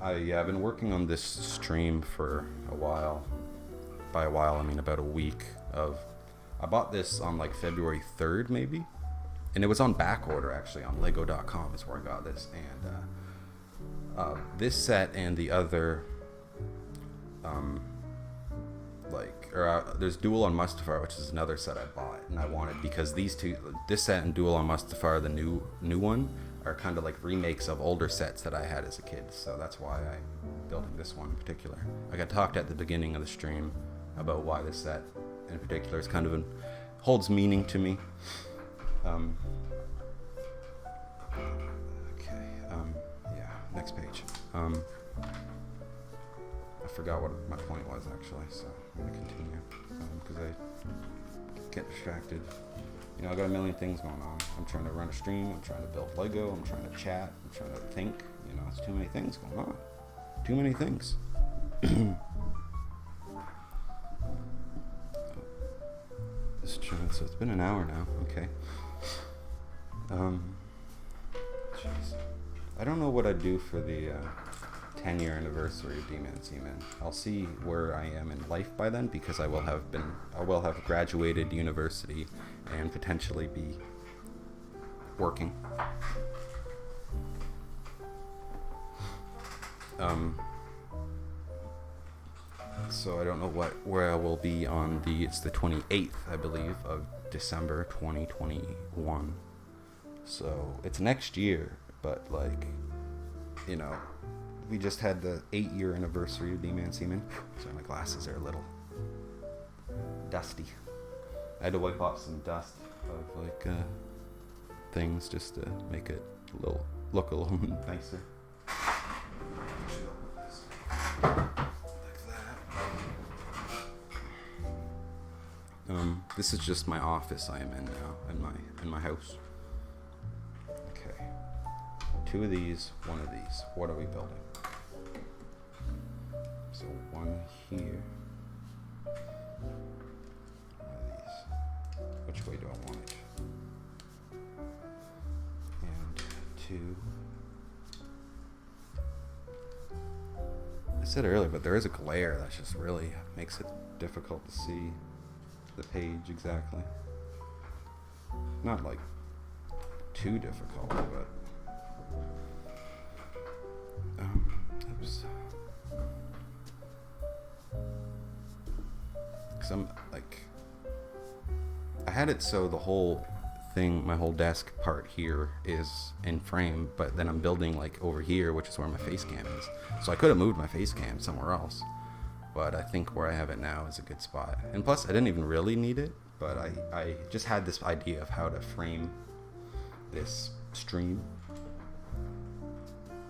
I've been working on this stream for a while. By a while, I mean about a week. I bought this on like February 3rd maybe, and it was on back order actually on lego.com is where I got this. And this set and the other there's Duel on Mustafar, which is another set I bought and I wanted, because these two, this set and Duel on Mustafar, the new one, are kind of like remakes of older sets that I had as a kid. So that's why I'm building this one in particular. I got talked at the beginning of the stream about why this set in particular is kind of holds meaning to me. Yeah, next page. I forgot what my point was actually, so I'm gonna continue because I get distracted. You know, I got a million things going on. I'm trying to run a stream, I'm trying to build Lego, I'm trying to chat, I'm trying to think. You know, it's too many things going on. Too many things. This stream, so it's been an hour now. Okay. Jeez. I don't know what I'd do for the 10-year anniversary of D-Man C-Man. I'll see where I am in life by then, because I will have graduated university and potentially be working. So I don't know where I will be on it's the 28th, I believe, of December 2021. So it's next year, but like, you know, we just had the 8-year anniversary of D-Man C-Man. Sorry, my glasses are a little dusty. I had to wipe off some dust of like things just to make it look a little nicer. This is just my office I am in now, in my house. Okay. 2 of these, 1 of these. What are we building? So 1 here. 1 of these. Which way do I want it? And 2. I said earlier, but there is a glare that just really makes it difficult to see the page exactly. Not like too difficult, but oops. Cause I'm like, I had it so the whole thing, my whole desk part here is in frame, but then I'm building like over here, which is where my face cam is. So I could have moved my face cam somewhere else, but I think where I have it now is a good spot. And plus, I didn't even really need it, but I just had this idea of how to frame this stream,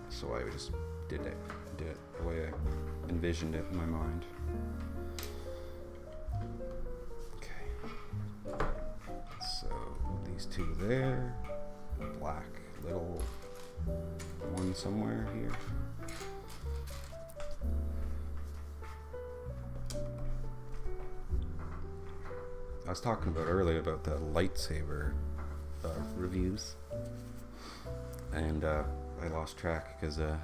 so I just did it the way I envisioned it in my mind. Okay, so these two there, black little one somewhere here. I was talking about earlier about the lightsaber reviews, and I lost track because I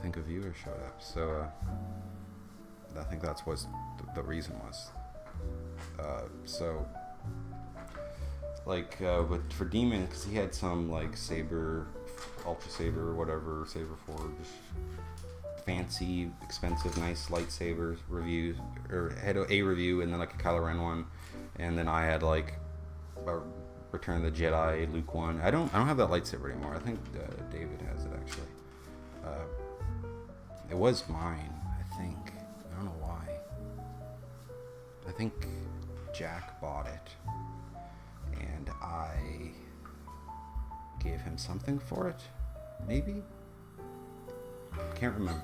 think a viewer showed up, so I think that's what the reason was. So like for Demon, because he had some like saber, ultra saber or whatever, saber forge, fancy, expensive, nice lightsabers reviews, or had a review, and then like a Kylo Ren one, and then I had like a Return of the Jedi Luke one. I don't have that lightsaber anymore. I think David has it actually. It was mine, I think. I don't know why. I think Jack bought it, and I gave him something for it. Maybe? Can't remember.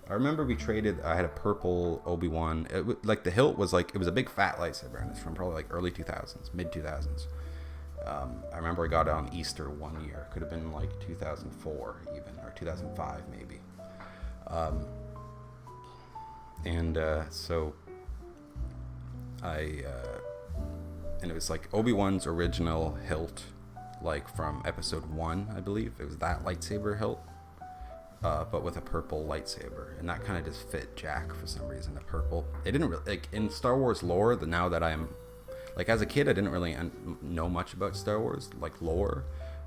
I remember we traded. I had a purple Obi-Wan. Like the hilt was like, it was a big fat lightsaber, and it's from probably like early 2000s, mid 2000s. I remember I got it on Easter one year. Could have been like 2004 even, or 2005 maybe. So and it was like Obi-Wan's original hilt, like from episode 1, I believe. It was that lightsaber hilt, but with a purple lightsaber, and that kind of just fit Jack for some reason, the purple. It didn't really, like in Star Wars lore, now that I'm, like as a kid, I didn't really know much about Star Wars, like lore,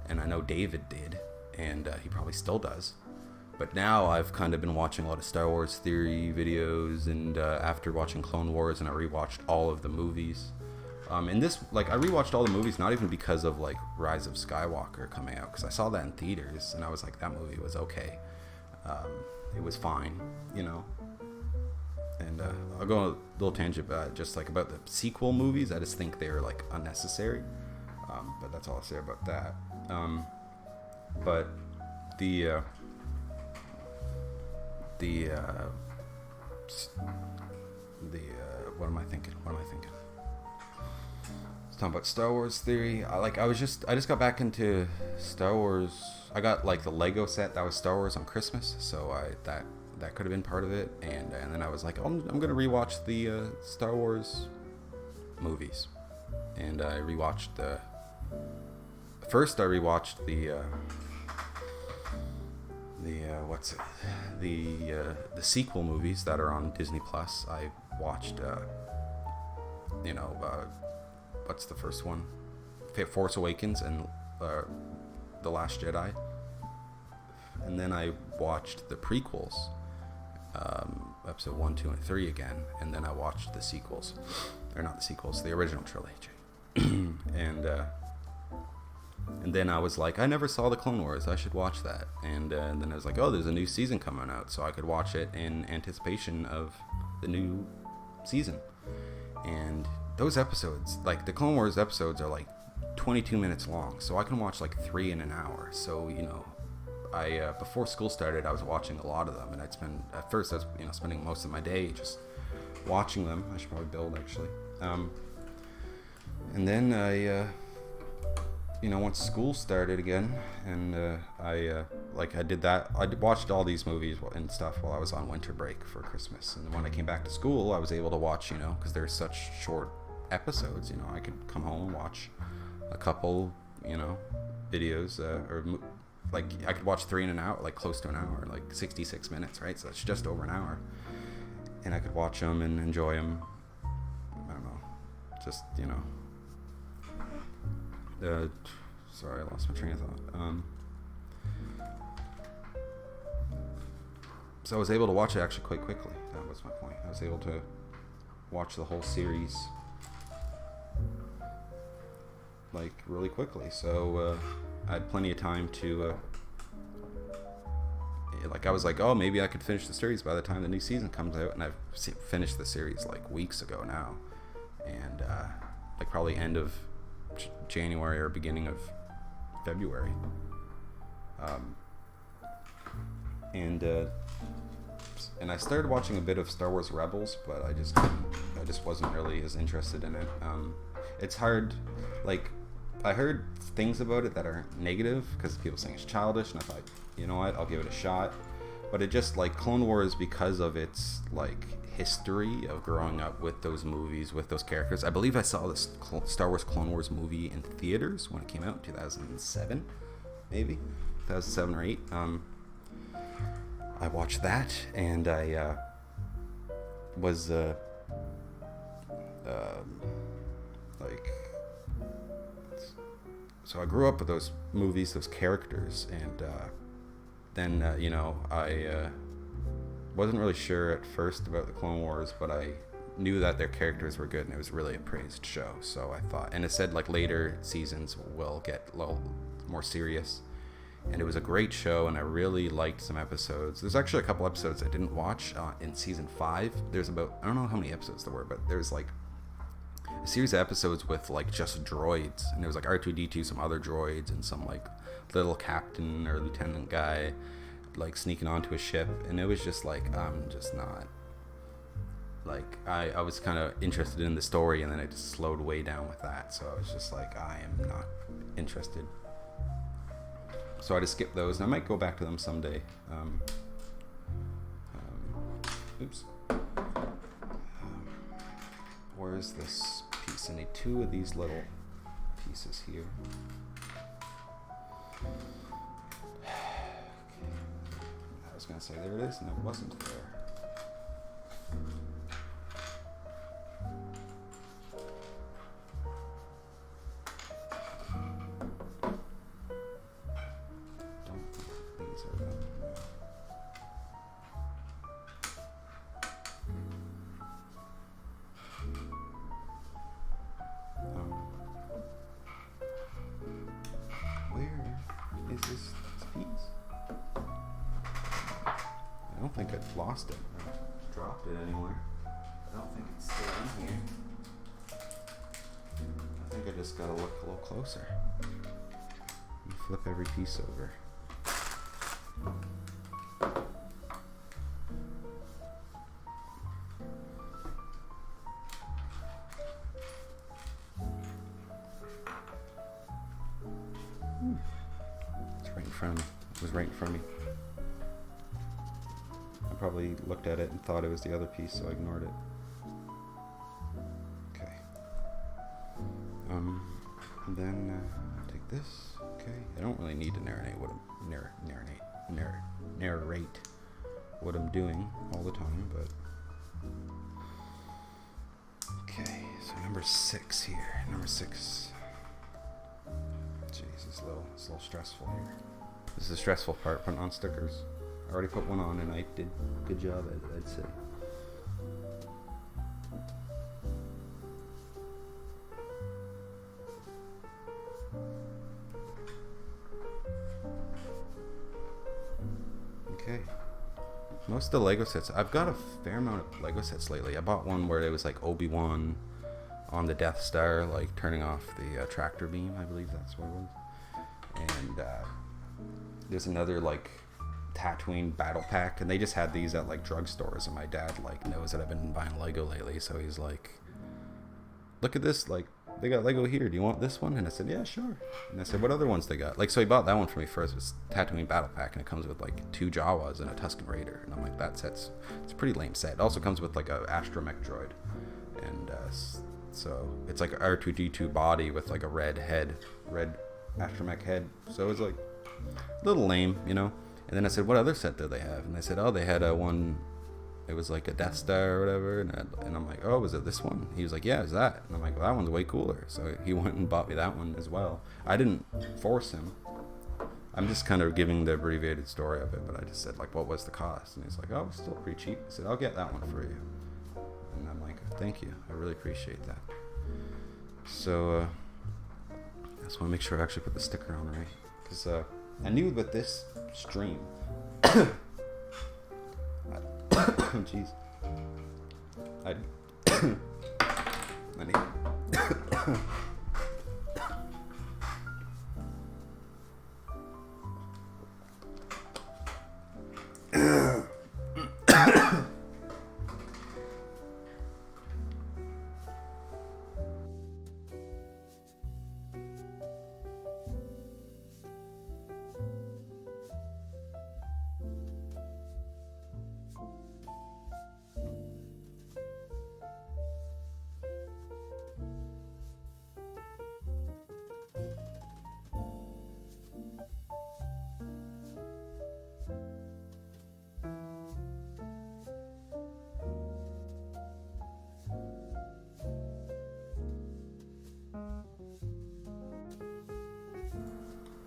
and I know David did, and he probably still does. But now I've kind of been watching a lot of Star Wars theory videos, and after watching Clone Wars, and I rewatched all of the movies. And this, like, I rewatched all the movies not even because of like Rise of Skywalker coming out, because I saw that in theaters, and I was like, that movie was okay. It was fine, you know. And I'll go on a little tangent just like about the sequel movies. I just think they're like unnecessary. But that's all I'll say about that. But what am I thinking? It's talking about Star Wars theory. I just got back into Star Wars. I got like the Lego set that was Star Wars on Christmas, so that could have been part of it. And then I was like, I'm gonna rewatch the Star Wars movies, and I rewatched the sequel movies that are on Disney Plus. I watched what's the first one? Force Awakens and The Last Jedi. And then I watched the prequels, episode 1, 2, and 3 again, and then I watched the sequels. Or not the sequels, the original trilogy. And then I was like, I never saw the Clone Wars, I should watch that. And then I was like, oh, there's a new season coming out, so I could watch it in anticipation of the new season. And those episodes, like the Clone Wars episodes, are like 22 minutes long, so I can watch like 3 in an hour. So, you know, I before school started, I was watching a lot of them, and I was spending most of my day just watching them. I should probably build actually. And then I once school started again, and I did that. I watched all these movies and stuff while I was on winter break for Christmas. And when I came back to school, I was able to watch, because they're such short episodes, I could come home and watch a couple, videos, like I could watch 3 in an hour, like close to an hour, like 66 minutes, right? So it's just over an hour. And I could watch them and enjoy them. I don't know, just, sorry, I lost my train of thought. So I was able to watch it actually quite quickly. That was my point. I was able to watch the whole series like really quickly. So I had plenty of time to like I was like, oh, maybe I could finish the series by the time the new season comes out, and I've finished the series like weeks ago now, and like probably end of January or beginning of February. And I started watching a bit of Star Wars Rebels, but I just wasn't really as interested in it. It's hard, like, I heard things about it that are negative because people saying it's childish, and I thought, you know what, I'll give it a shot. But it just, like, Clone Wars, because of its like history of growing up with those movies, with those characters. I believe I saw this Star Wars Clone Wars movie in theaters when it came out in 2007, maybe 2007 or 8. I watched that, and I was like, so I grew up with those movies, those characters, and then you know, I wasn't really sure at first about the Clone Wars, but I knew that their characters were good, and it was really a praised show. So I thought, and it said like later seasons will get a little more serious. And it was a great show, and I really liked some episodes. There's actually a couple episodes I didn't watch in season 5. There's about, I don't know how many episodes there were, but there's like a series of episodes with like just droids. And there was like R2-D2, some other droids, and some like little captain or lieutenant guy like sneaking onto a ship. And it was just like, I'm just not, like, I was kind of interested in the story, and then it just slowed way down with that. So I was just like, I am not interested. So I just skipped those, and I might go back to them someday. Oops. Where's this piece? I need 2 of these little pieces here. I was gonna say there it is, and it wasn't there. Lost it. I dropped it anywhere. I don't think it's still in here. I think I just gotta look a little closer. You flip every piece over. It's right in front of me. It was right in front of me. Probably looked at it and thought it was the other piece, so I ignored it. Okay. And then take this. Okay. I don't really need to narrate what I'm doing all the time, but okay. So number 6 here. Number 6. Jeez, it's a little stressful here. This is the stressful part, putting on stickers. I already put one on, and I did a good job, I'd say. Okay. Most of the Lego sets, I've got a fair amount of Lego sets lately. I bought one where it was like Obi-Wan on the Death Star, like turning off the tractor beam, I believe that's what it was. And there's another like Tatooine battle pack, and they just had these at like drugstores, and my dad like knows that I've been buying Lego lately, so he's like, look at this, like they got Lego here, do you want this one? And I said, yeah, sure. And I said, what other ones they got? Like, so he bought that one for me first. It's Tatooine battle pack, and it comes with like 2 Jawas and a Tusken Raider, and I'm like, it's a pretty lame set. It also comes with like a astromech droid, and so it's like a R2-D2 body with like a red astromech head, so it's like a little lame, you know. And then I said, what other set do they have? And they said, oh, they had one, it was like a Death Star or whatever. And I'm like, oh, was it this one? He was like, yeah, it's that. And I'm like, well, that one's way cooler. So he went and bought me that one as well. I didn't force him. I'm just kind of giving the abbreviated story of it, but I just said, like, what was the cost? And he's like, oh, it's still pretty cheap. I said, I'll get that one for you. And I'm like, thank you. I really appreciate that. So just want to make sure I actually put the sticker on right, because I knew with this stream, jeez, I need.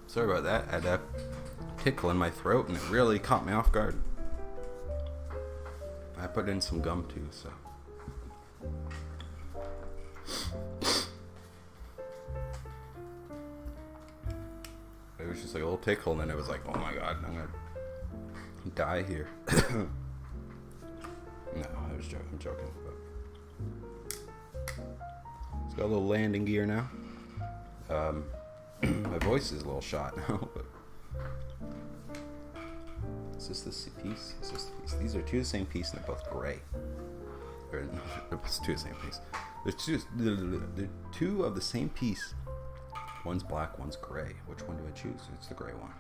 Sorry about that. I had a tickle in my throat and it really caught me off guard. I put in some gum too, so. It was just like a little tickle and then it was like, oh my god, I'm gonna die here. No, I was joking. I'm joking. But it's got a little landing gear now. My voice is a little shot now, but is this the piece? Is this the piece? These are two of the same piece and they're both gray. Or no, it's two of the same piece. They're two of the same piece. One's black, one's gray. Which one do I choose? It's the gray one.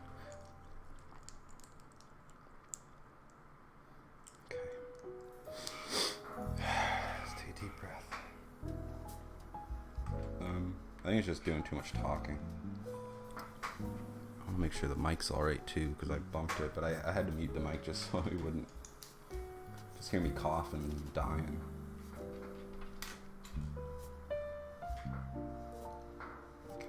Okay. Let's take a deep breath. I think it's just doing too much talking. I want to make sure the mic's alright too, because I bumped it, but I had to mute the mic just so he wouldn't just hear me coughing and dying. Okay.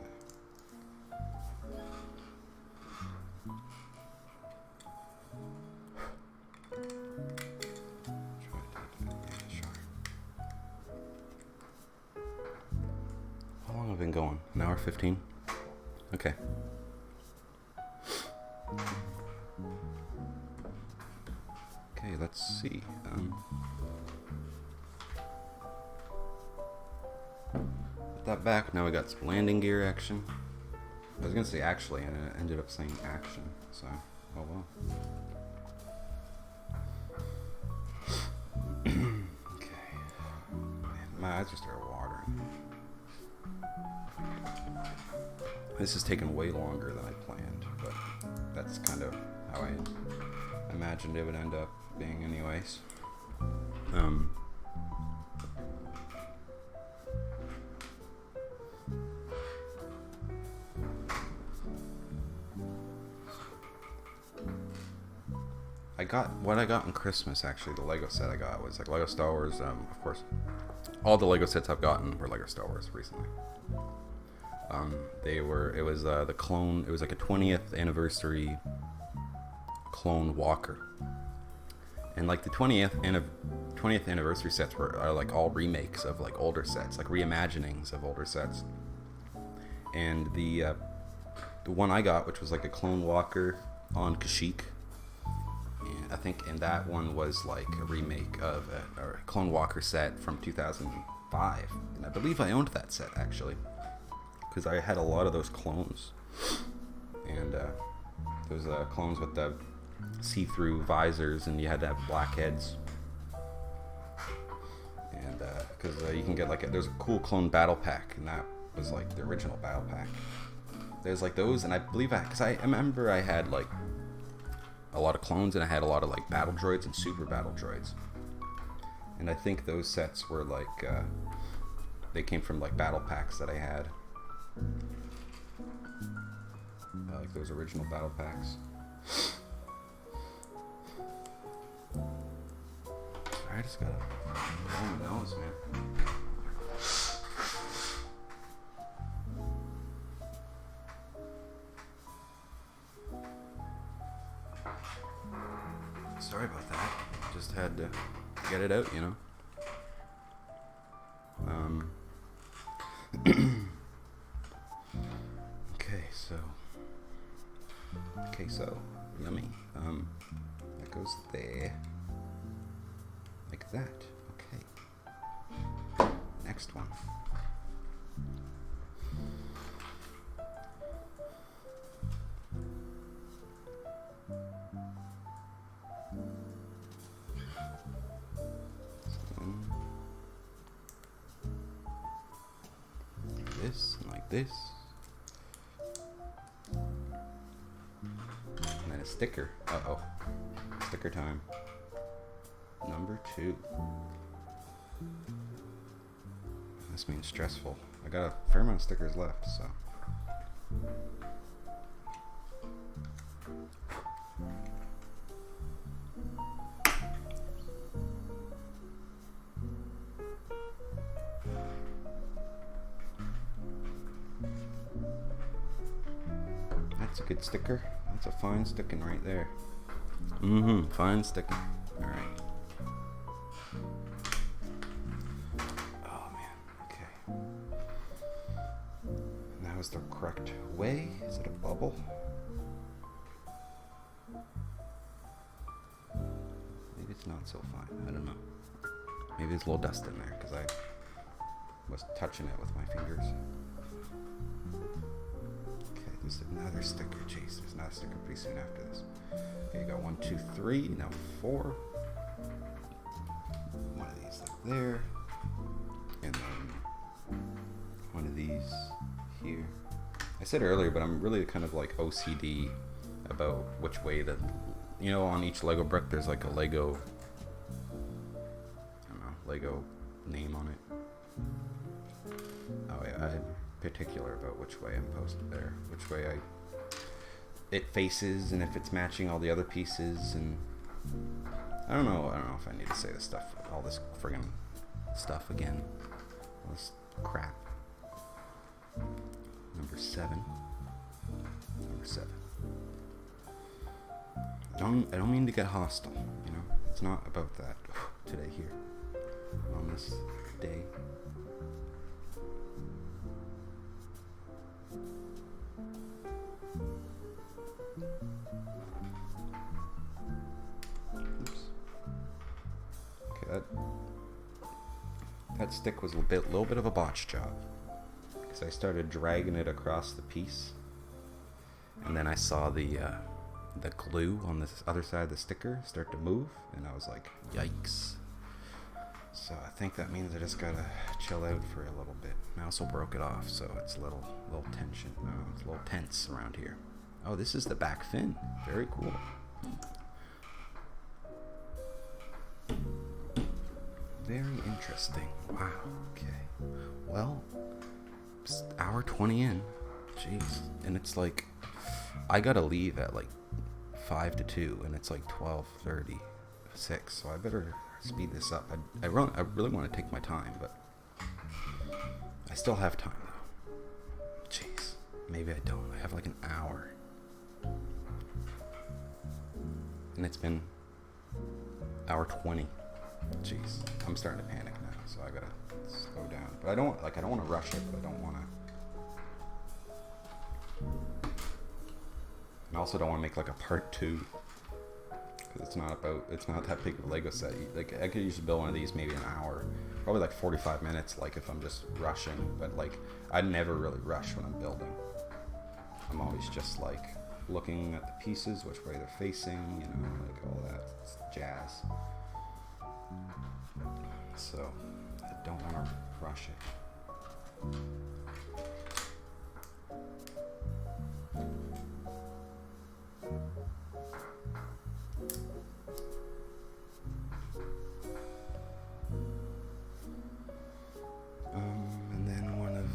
How long have I been going? An hour 15? Okay. Okay, let's see. Put that back. Now we got some landing gear action. I was gonna say actually, and it ended up saying action. So, oh well. Okay. Man, my eyes just started watering. This is taking way longer than I planned, but that's kind of how I imagined it would end up being anyways. What I got in Christmas, actually, the Lego set I got was like Lego Star Wars. Of course, all the Lego sets I've gotten were Lego Star Wars recently. It was the clone, it was like a 20th anniversary clone walker. And like the 20th anniversary sets are like all remakes of like older sets, like reimaginings of older sets. And the one I got, which was like a clone walker on Kashyyyk, and I think, and that one was like a remake of a clone walker set from 2005. And I believe I owned that set actually, because I had a lot of those clones, and those clones with the see-through visors, and you had to have black heads, and because you can get like there's a cool clone battle pack, and that was like the original battle pack. There's like those, and I believe because I remember I had like a lot of clones, and I had a lot of like battle droids and super battle droids, and I think those sets were like they came from like battle packs that I had. Like those original battle packs. Sorry, I just got a blow my nose, man. Sorry about that. Just had to get it out, you know. queso. Yummy. That goes there. Like that. Okay. Next one. This and like this. And then a sticker. Uh-oh. Sticker time. Number 2. This means stressful. I got a fair amount of stickers left, so. That's a good sticker. That's a fine sticking right there. Fine sticking. Alright. Oh man, okay. Now is the correct way? Is it a bubble? Maybe it's not so fine. I don't know. Maybe there's a little dust in there because I was touching it with my fingers. There's another sticker. Jeez, there's another sticker pretty soon after this. Okay, you got 1, 2, 3. Now 4. One of these like there. And then one of these here. I said earlier, but I'm really kind of like OCD about which way that, you know, on each Lego brick there's like a Lego, I don't know, Lego name on it. Oh yeah, I'm particular about which way I'm posted there, which way it faces, and if it's matching all the other pieces, and I don't know if I need to say this stuff, all this friggin' stuff again, all this crap. Number 7. I don't mean to get hostile, you know, it's not about that today here, on this day. That stick was a little bit of a botch job, because I started dragging it across the piece, and then I saw the glue on the other side of the sticker start to move, and I was like, yikes. So I think that means I just gotta chill out for a little bit. I also broke it off, so it's a little tension. It's a little tense around here. Oh, this is the back fin. Very cool. Very interesting. Wow. Okay. Well, it's hour 20 in. Jeez. And it's like, I gotta leave at like 5 to 2, and it's like 12:36. So I better speed this up. I really want to take my time, but I still have time though. Jeez. Maybe I don't. I have like an hour. And it's been hour 20. Jeez, I'm starting to panic now, so I gotta slow down. But I don't want to rush it, but I don't want to. I also don't want to make like a part 2, because it's not that big of a Lego set. Like I could usually build one of these maybe an hour, probably like 45 minutes. Like if I'm just rushing, but like I never really rush when I'm building. I'm always just like looking at the pieces, which way they're facing, you know, like all that jazz. So I don't want to rush it. And then one of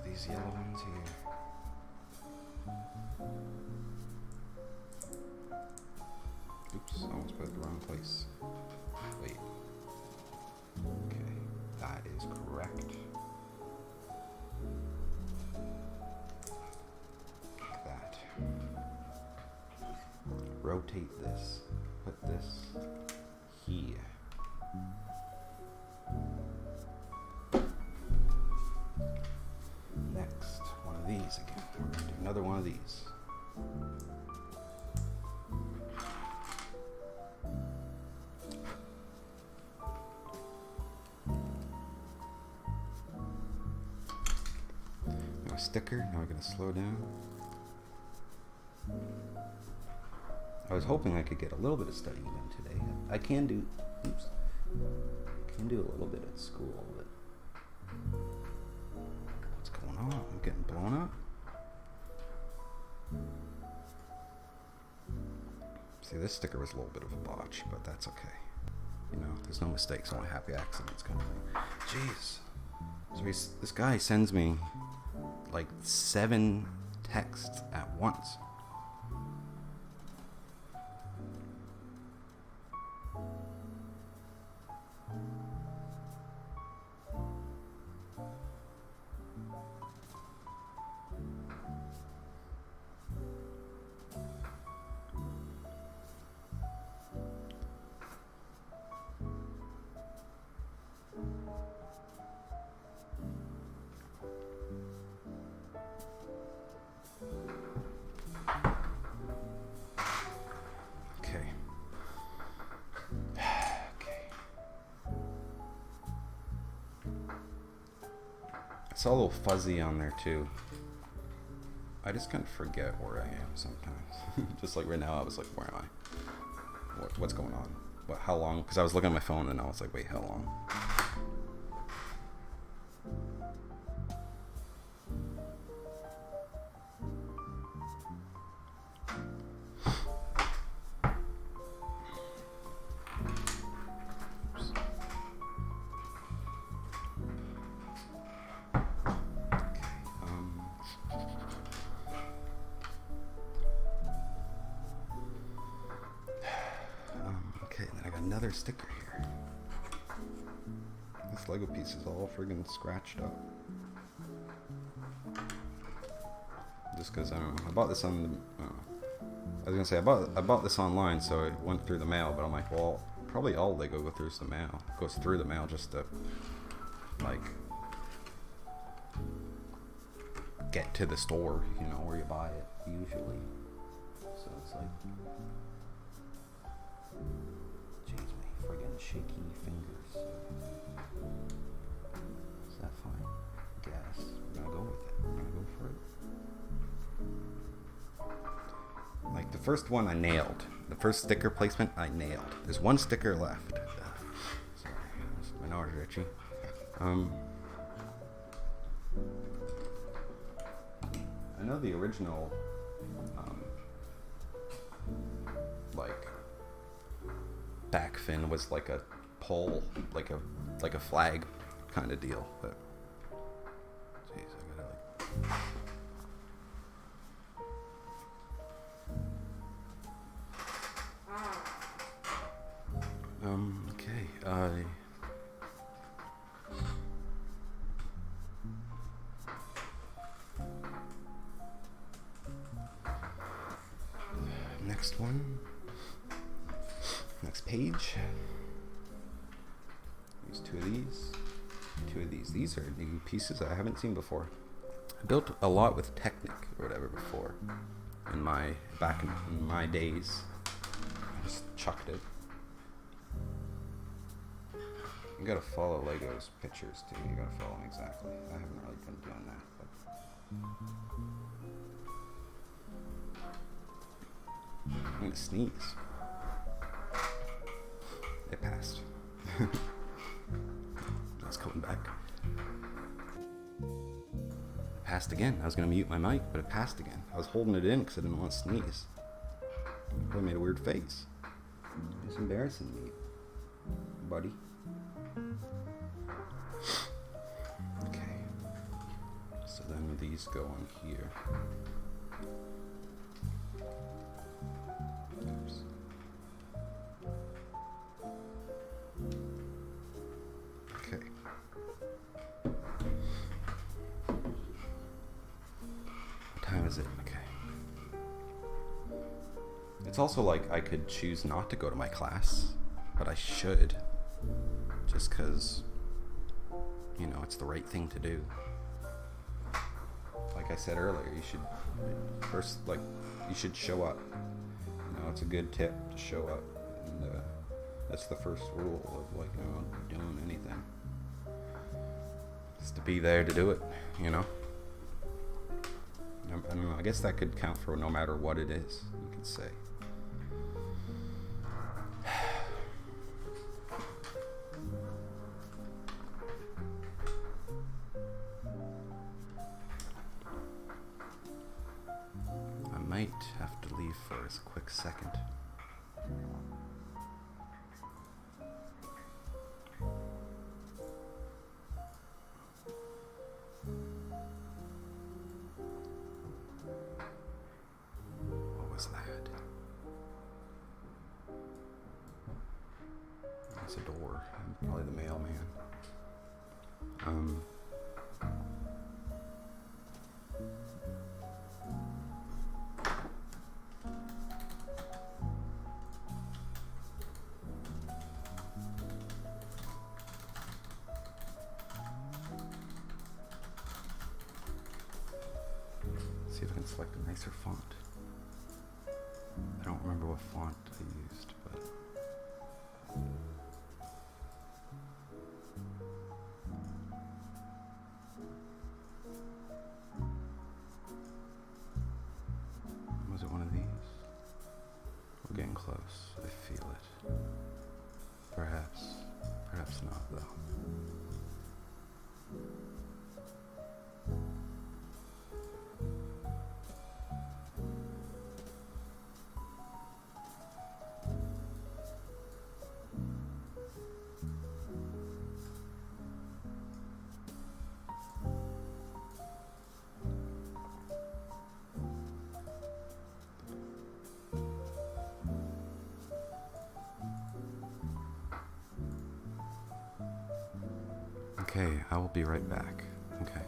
these yellow ones here. Oops, I almost put it in the wrong place. Wait. Okay, that is correct. Like that. Rotate this. Put this here. Next, one of these again. We're going to do another one of these. sticker. Now we're gonna slow down. I was hoping I could get a little bit of studying done today. I can do, can do a little bit at school, but what's going on? I'm getting blown up. See, this sticker was a little bit of a botch, but that's okay. You know, there's no mistakes, only happy accidents kind of thing. Jeez. So this guy sends me like 7 texts at once. It's all a little fuzzy on there too. I just kind of forget where I am sometimes. Just like right now, I was like, where am I? What's going on? How long? Because I was looking at my phone and I was like, wait, how long? Another sticker here. This Lego piece is all friggin' scratched up. Just because, I don't know, I bought this on the, I was gonna say, I bought this online, so it went through the mail, but I'm like, well, probably all Lego goes through the mail just to, like, get to the store, you know, where you buy it, usually. So it's like, friggin' shaky fingers. Is that fine? I guess. We're gonna go with it. We're gonna go for it. Like the first one I nailed. The first sticker placement I nailed. There's one sticker left. Sorry, my nose is itchy. I know the original like back fin was like a pole, like a flag kind of deal, but jeez, I gotta okay, next one. Next page. Use two of these. These are new pieces I haven't seen before. I built a lot with Technic or whatever before. Back in my days. I just chucked it. You gotta follow Lego's pictures too. You gotta follow them exactly. I haven't really been doing that, but I'm gonna sneeze. It passed. It's coming back. It passed again. I was gonna mute my mic, but it passed again. I was holding it in because I didn't want to sneeze. I probably made a weird face. It's embarrassing me, buddy. Okay. So then these go on here. Oops. Okay. What time is it? Okay. It's also like I could choose not to go to my class, but I should. Just because, you know, it's the right thing to do. Like I said earlier, you should first, like, you should show up. You know, it's a good tip to show up. And that's the first rule of, like, you know, doing anything. Is to be there to do it, you know? I don't know, I guess that could count for no matter what it is, you could say. I might have to leave for a quick second. What was that? That's a door. Probably the mailman. See if I can select a nicer font. I don't remember what font I used, but was it one of these? We're getting close. I feel it. Perhaps not though. Okay, I will be right back. Okay.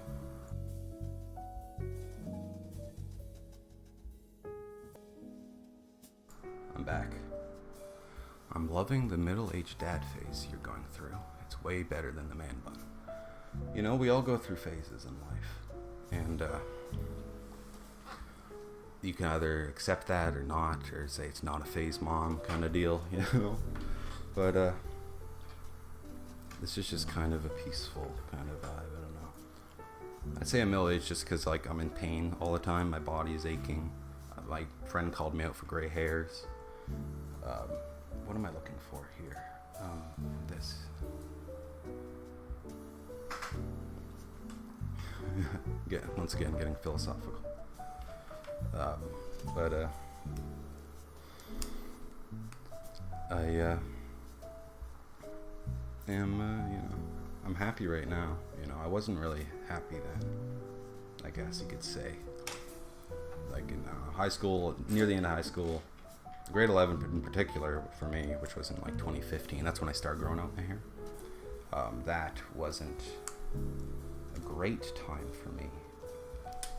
I'm back. I'm loving the middle-aged dad phase you're going through. It's way better than the man bun. You know, we all go through phases in life. And, you can either accept that or not, or say it's not a phase, mom, kind of deal, you know? But, this is just kind of a peaceful kind of vibe. I don't know. I'd say I'm middle-aged just because, like, I'm in pain all the time. My body is aching. My friend called me out for gray hairs. What am I looking for here? This. Yeah, once again, getting philosophical. I I'm happy right now. You know, I wasn't really happy then, I guess you could say. Like in high school, near the end of high school, grade 11 in particular for me, which was in like 2015, that's when I started growing out my hair. That wasn't a great time for me.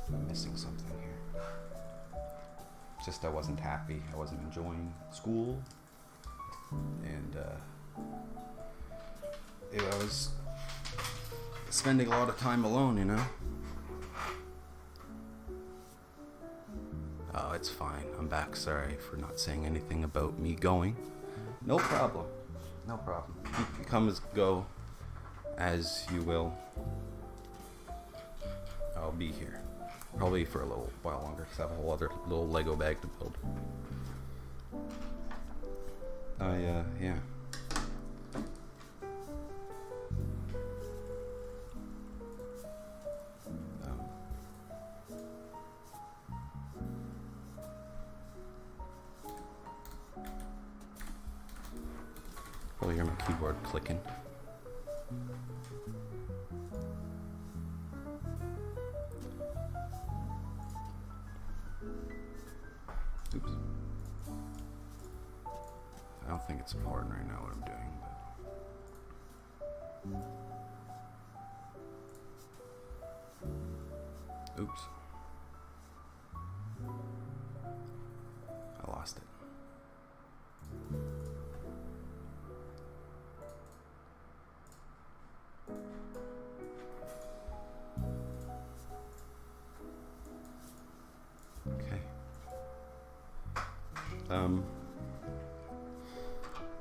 I'm missing something here. Just I wasn't happy. I wasn't enjoying school, and I was spending a lot of time alone, you know? Oh, it's fine. I'm back. Sorry for not saying anything about me going. No problem. No problem. You come as go as you will. I'll be here. Probably for a little while longer because I have a whole other little Lego bag to build. Yeah. Probably hear my keyboard clicking. Oops. I don't think it's important right now what I'm doing, but... Oops. I lost it.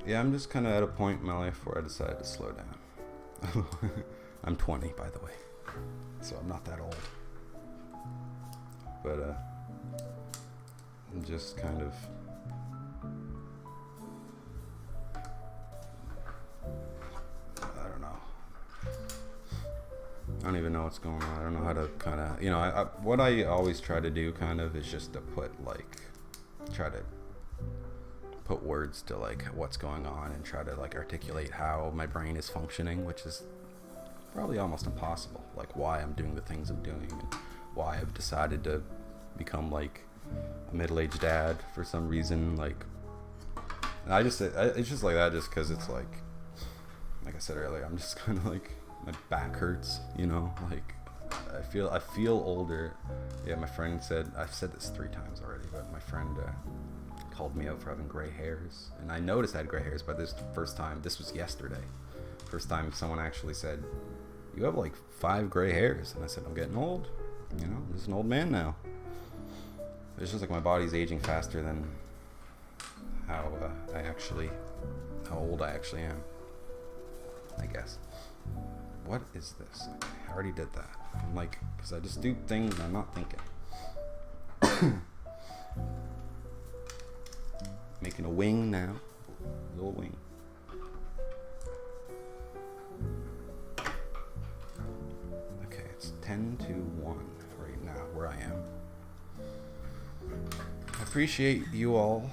Yeah, I'm just kind of at a point in my life where I decided to slow down. I'm 20, by the way, so I'm not that old. but I'm just kind of I don't know. I don't even know what's going on. I don't know how to kind of, you know, what I always try to do kind of is just to try to put words to like what's going on and try to like articulate how my brain is functioning, which is probably almost impossible. Like why I'm doing the things I'm doing and why I've decided to become like a middle-aged dad for some reason. Like, and it's just like that just because it's like I said earlier, I'm just kind of like, my back hurts, you know, like I feel older. Yeah, my friend said, I've said this 3 times already, but my friend called me out for having gray hairs, and I noticed I had gray hairs, but this was yesterday, first time someone actually said, you have like 5 gray hairs, and I said, I'm getting old, you know, I'm just an old man now. It's just like my body's aging faster than how old I actually am, I guess. What is this? Okay, I already did that. I'm like, because I just do things and I'm not thinking. Making a wing now. A little wing. Okay, it's 10 to 1 right now where I am. I appreciate you all,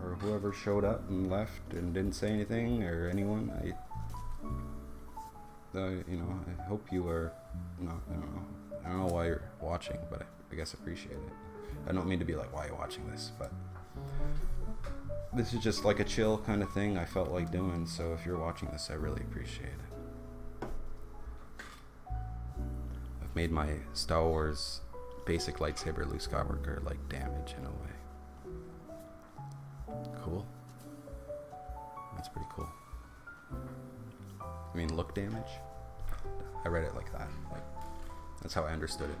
or whoever showed up and left and didn't say anything, or anyone. You know, I hope you are not, I don't know why you're watching, but I guess appreciate it. I don't mean to be like, why are you watching this, but this is just like a chill kind of thing I felt like doing, so if you're watching this, I really appreciate it. I've made my Star Wars basic lightsaber Luke Skywalker like damage in a way. Cool. That's pretty cool. I mean, look damage? I read it like that. Like, that's how I understood it.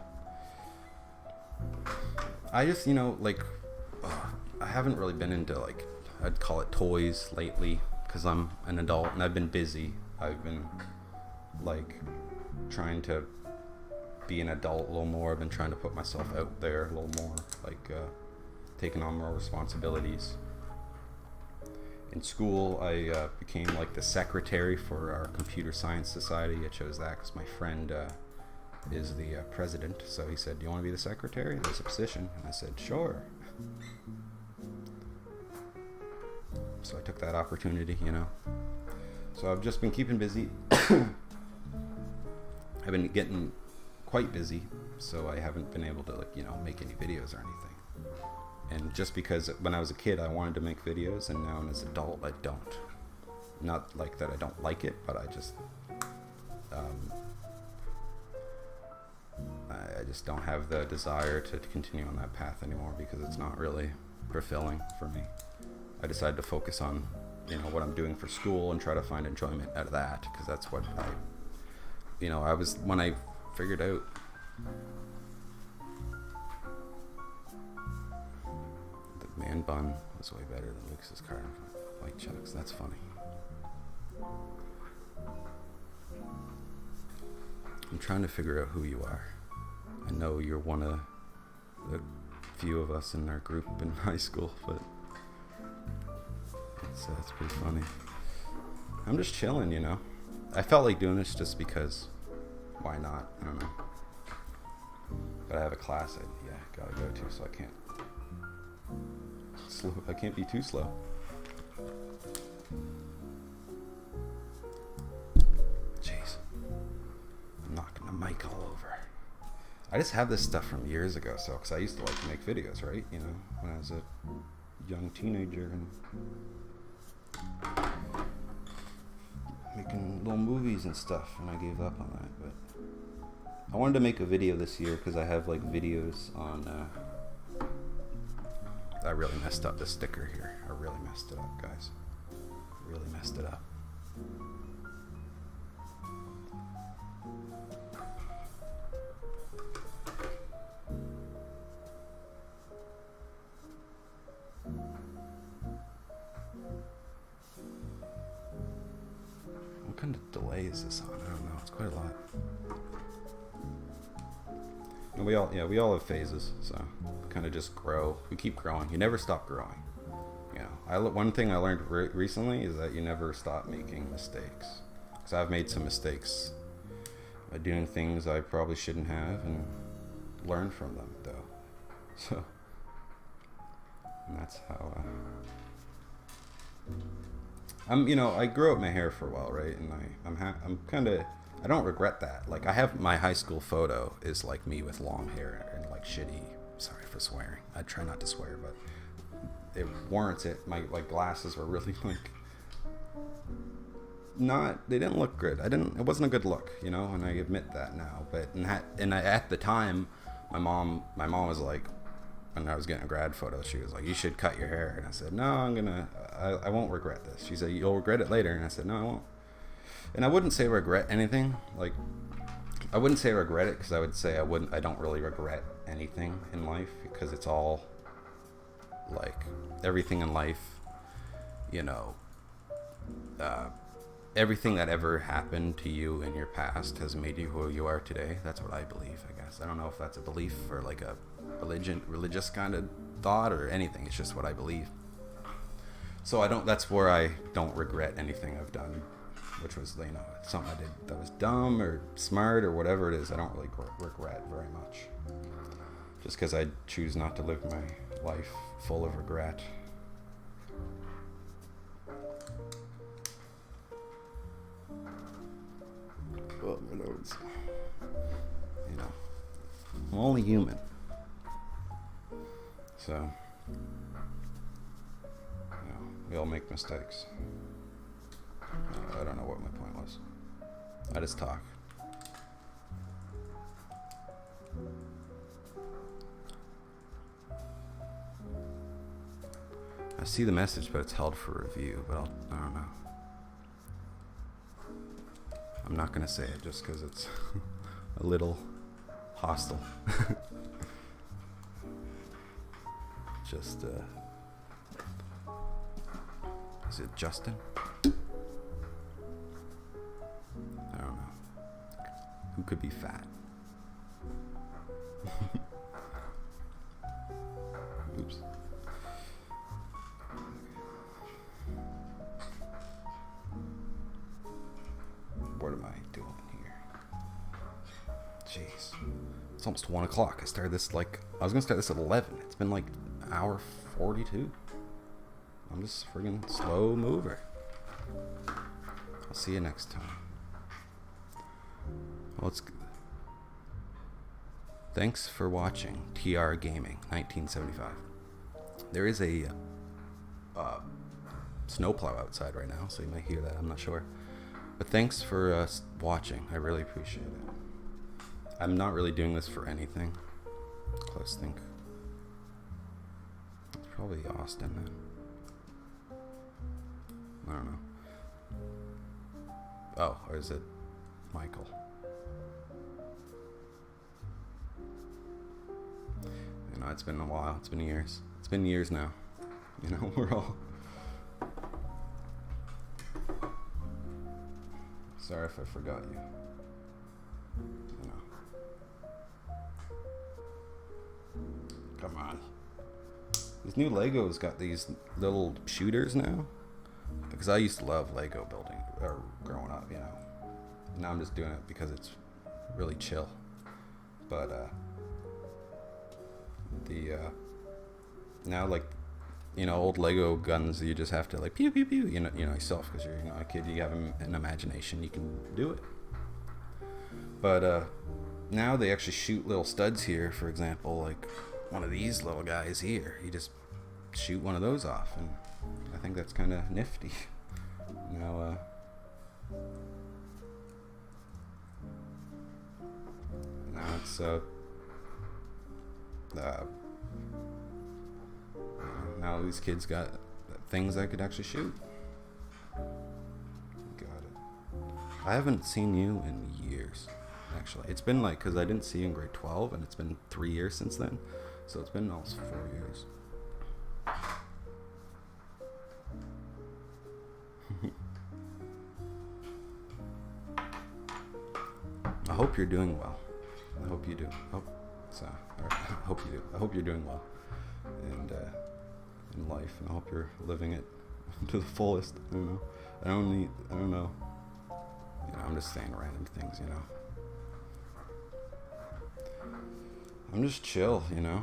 I just, you know, like, I haven't really been into, like, I'd call it toys lately, because I'm an adult and I've been busy. I've been, like, trying to be an adult a little more. I've been trying to put myself out there a little more, like, taking on more responsibilities. In school, I became like the secretary for our computer science society. I chose that because my friend is the president. So he said, do you want to be the secretary? There's a position. And I said, sure. So I took that opportunity, you know. So I've just been keeping busy. I've been getting quite busy, so I haven't been able to, like, you know, make any videos or anything. And just because when I was a kid I wanted to make videos, and now as an adult I don't. Not like that I don't like it, but I just I just don't have the desire to continue on that path anymore, because it's not really fulfilling for me. I decided to focus on, you know, what I'm doing for school and try to find enjoyment out of that, because that's what when I figured out man bun was way better than Luke's card. White chucks, that's funny. I'm trying to figure out who you are. I know you're one of the few of us in our group in high school, but it's pretty funny. I'm just chilling, you know. I felt like doing this just because. Why not? I don't know. But I have a class I gotta go to, so I can't. I can't be too slow. Jeez. I'm knocking the mic all over. I just have this stuff from years ago, so, because I used to like to make videos, right? You know, when I was a young teenager and making little movies and stuff, and I gave up on that. But I wanted to make a video this year because I have like videos on I really messed up the sticker here. I really messed it up, guys. Really messed it up. What kind of delay is this on? I don't know. It's quite a lot. And we all have phases, so kind of just grow. We keep growing. You never stop growing. You know, one thing I learned recently is that you never stop making mistakes. Because I've made some mistakes by doing things I probably shouldn't have, and learn from them though. So, and that's how. I grew out my hair for a while, right? And I'm kind of, I don't regret that. Like, I have my high school photo is like me with long hair and like shitty. Sorry for swearing. I try not to swear, but it warrants it. My like glasses were really like not. They didn't look good. It wasn't a good look, you know. And I admit that now. But at the time, my mom was like, when I was getting a grad photo, she was like, "You should cut your hair." And I said, "No, I won't regret this." She said, "You'll regret it later." And I said, "No, I won't." And I wouldn't say regret anything. Like, I wouldn't say regret it, because I would say I don't really regret anything in life, because it's all like everything in life, you know, everything that ever happened to you in your past has made you who you are today. That's what I believe, I guess. I don't know if that's a belief or like a religious kind of thought or anything. It's just what I believe. So that's where I don't regret anything I've done, which was, you know, something I did that was dumb or smart or whatever it is. I don't really regret very much, just because I choose not to live my life full of regret. Oh, my nose. You know, I'm only human. So, you know, we all make mistakes. I don't know what my point was. I just talk. I see the message, but it's held for review. But I don't know. I'm not gonna say it just because it's a little hostile. Just is it Justin? I don't know. Who could be fat? Oops. What am I doing here? Jeez. It's almost 1 o'clock. I was gonna start this at 11. It's been like an hour 42. I'm just friggin' slow mover. I'll see you next time. Well, thanks for watching TR Gaming 1975. There is a snowplow outside right now, so you might hear that. I'm not sure. But thanks for watching. I really appreciate it. I'm not really doing this for anything. Close think. It's probably Austin then. I don't know. Oh, or is it Michael? You know, it's been a while. It's been years. It's been years now. You know, we're all... Sorry if I forgot you. You know. Come on. These new Legos got these little shooters now. Because I used to love Lego building, or growing up, you know. Now I'm just doing it because it's really chill. But, now, like, you know, old Lego guns, you just have to, like, pew, pew, pew, you know yourself, because you're, you know, a kid, you have an imagination, you can do it. But, now they actually shoot little studs here, for example, like, one of these little guys here, you just shoot one of those off, and I think that's kind of nifty. Now, it's, now these kids got things that could actually shoot. Got it. I haven't seen you in years, actually. It's been like, because I didn't see you in grade 12, and it's been 3 years since then. So it's been almost 4 years. I hope you're doing well. I hope you do. So I hope you do. I hope you're doing well, and in life, and I hope you're living it to the fullest. I don't know. I don't know. You know, I'm just saying random things. You know. I'm just chill. You know.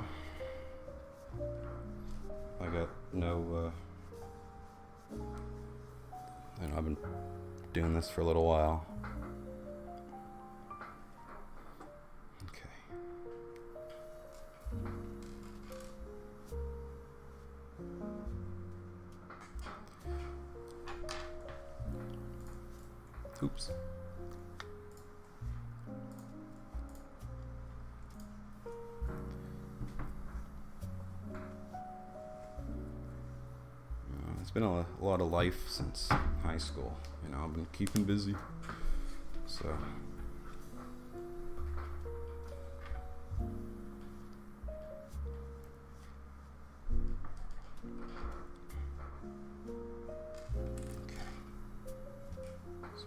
I got no. You know, I've been doing this for a little while. Oops. It's been a lot of life since high school. You know, I've been keeping busy. So.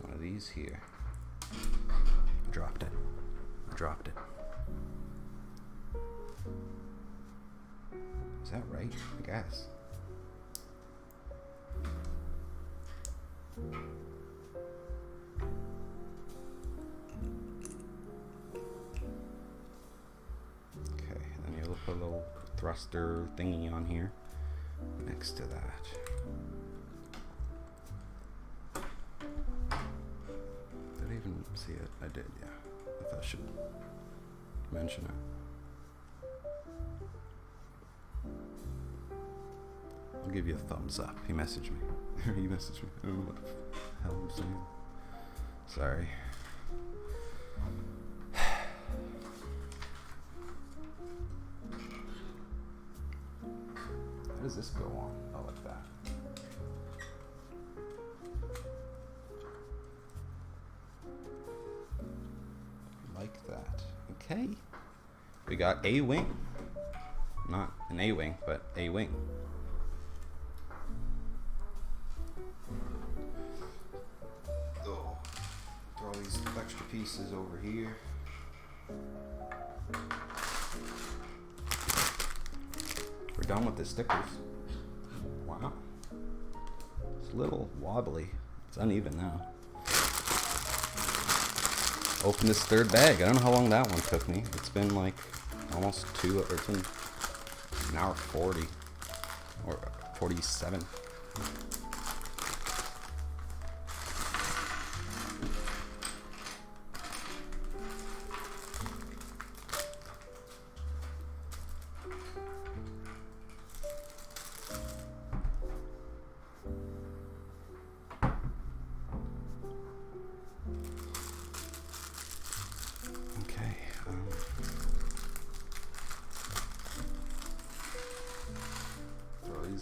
One of these here. I dropped it. Is that right? I guess. Okay, and then you'll put a little thruster thingy on here next to that. See it? I did, yeah. I thought I should mention it. I'll give you a thumbs up. He messaged me. I don't know what the hell I'm saying. Sorry. How does this go on? Oh, like that. Like that. Okay. We got a wing. Not an A-wing, but a wing. Oh, throw these extra pieces over here. We're done with the stickers. Wow. It's a little wobbly. It's uneven now. Open this third bag. I don't know how long that one took me. It's been like almost it's been an hour 40 or 47.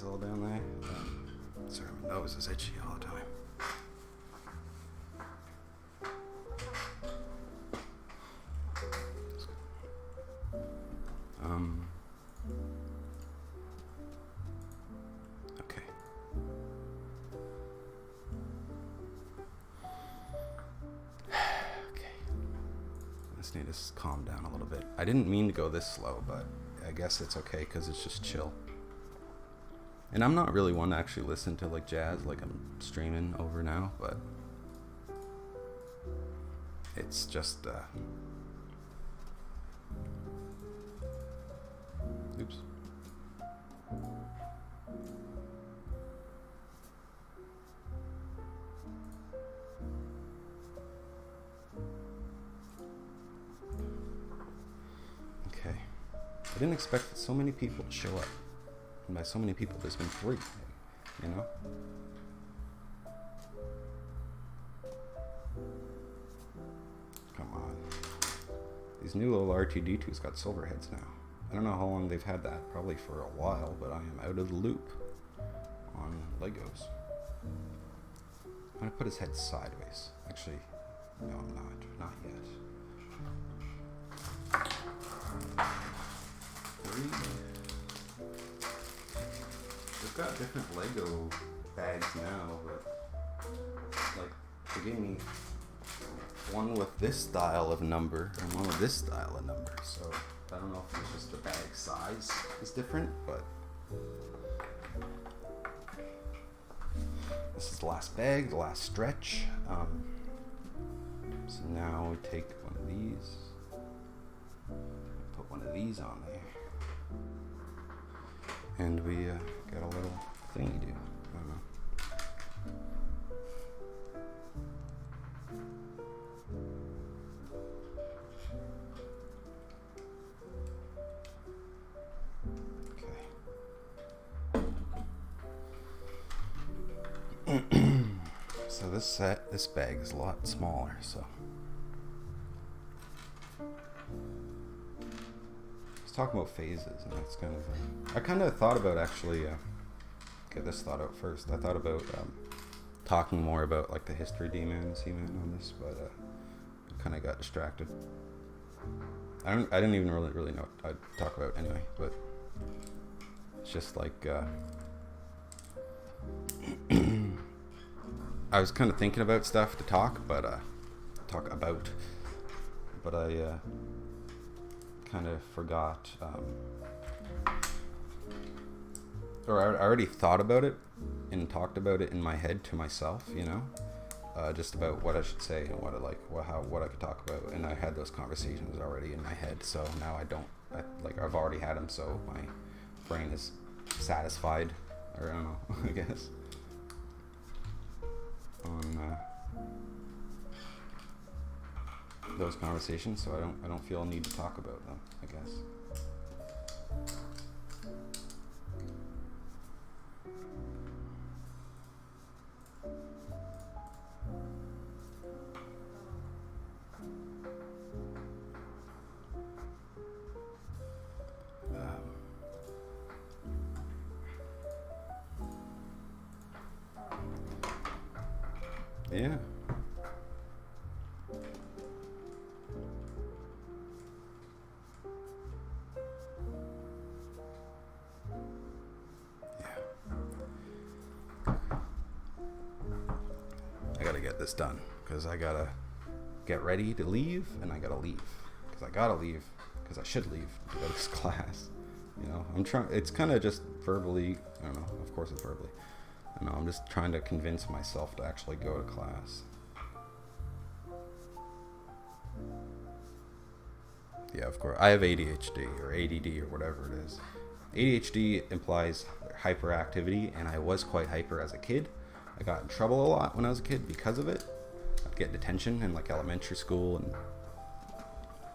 All down there. Sorry, my nose is itchy all the time. Okay. Okay. I just need to calm down a little bit. I didn't mean to go this slow, but I guess it's okay because it's just chill. And I'm not really one to actually listen to like jazz like I'm streaming over now, but it's just oops. Okay. I didn't expect so many people to show up. And by so many people, there's been 3, you know? Come on. These new little R2-D2s got silver heads now. I don't know how long they've had that, probably for a while, but I am out of the loop on Legos. I'm gonna put his head sideways. Actually, no, I'm not yet. 3. They've got different Lego bags now, but like they gave me one with this style of number and one with this style of number, so I don't know if it's just the bag size is different, but this is the last bag, the last stretch. So now we take one of these, put one of these on there, and we got a little thingy do. I don't know. So this bag is a lot smaller, so let's talk about phases, and that's kind of I kind of thought about actually get this thought out first. I thought about talking more about like the history demon He-Man on this, but I kind of got distracted. I didn't even really know what I'd talk about anyway, but it's just like I was kind of thinking about stuff to talk about, but I kind of forgot, or I already thought about it and talked about it in my head to myself, you know, just about what I should say and what I like, what I could talk about, and I had those conversations already in my head, so now I've already had them, so my brain is satisfied, or I don't know, I guess. On those conversations, so I don't feel a need to talk about them, I guess. Yeah. I gotta get this done because I gotta get ready to leave, and I gotta leave because I gotta leave because I should leave to go to this class. You know, I'm trying. It's kind of just verbally. I don't know. Of course, it's verbally. I know. I'm just trying to convince myself to actually go to class. Yeah, of course. I have ADHD or ADD or whatever it is. ADHD implies hyperactivity, and I was quite hyper as a kid. I got in trouble a lot when I was a kid because of it. I'd get detention in like elementary school, and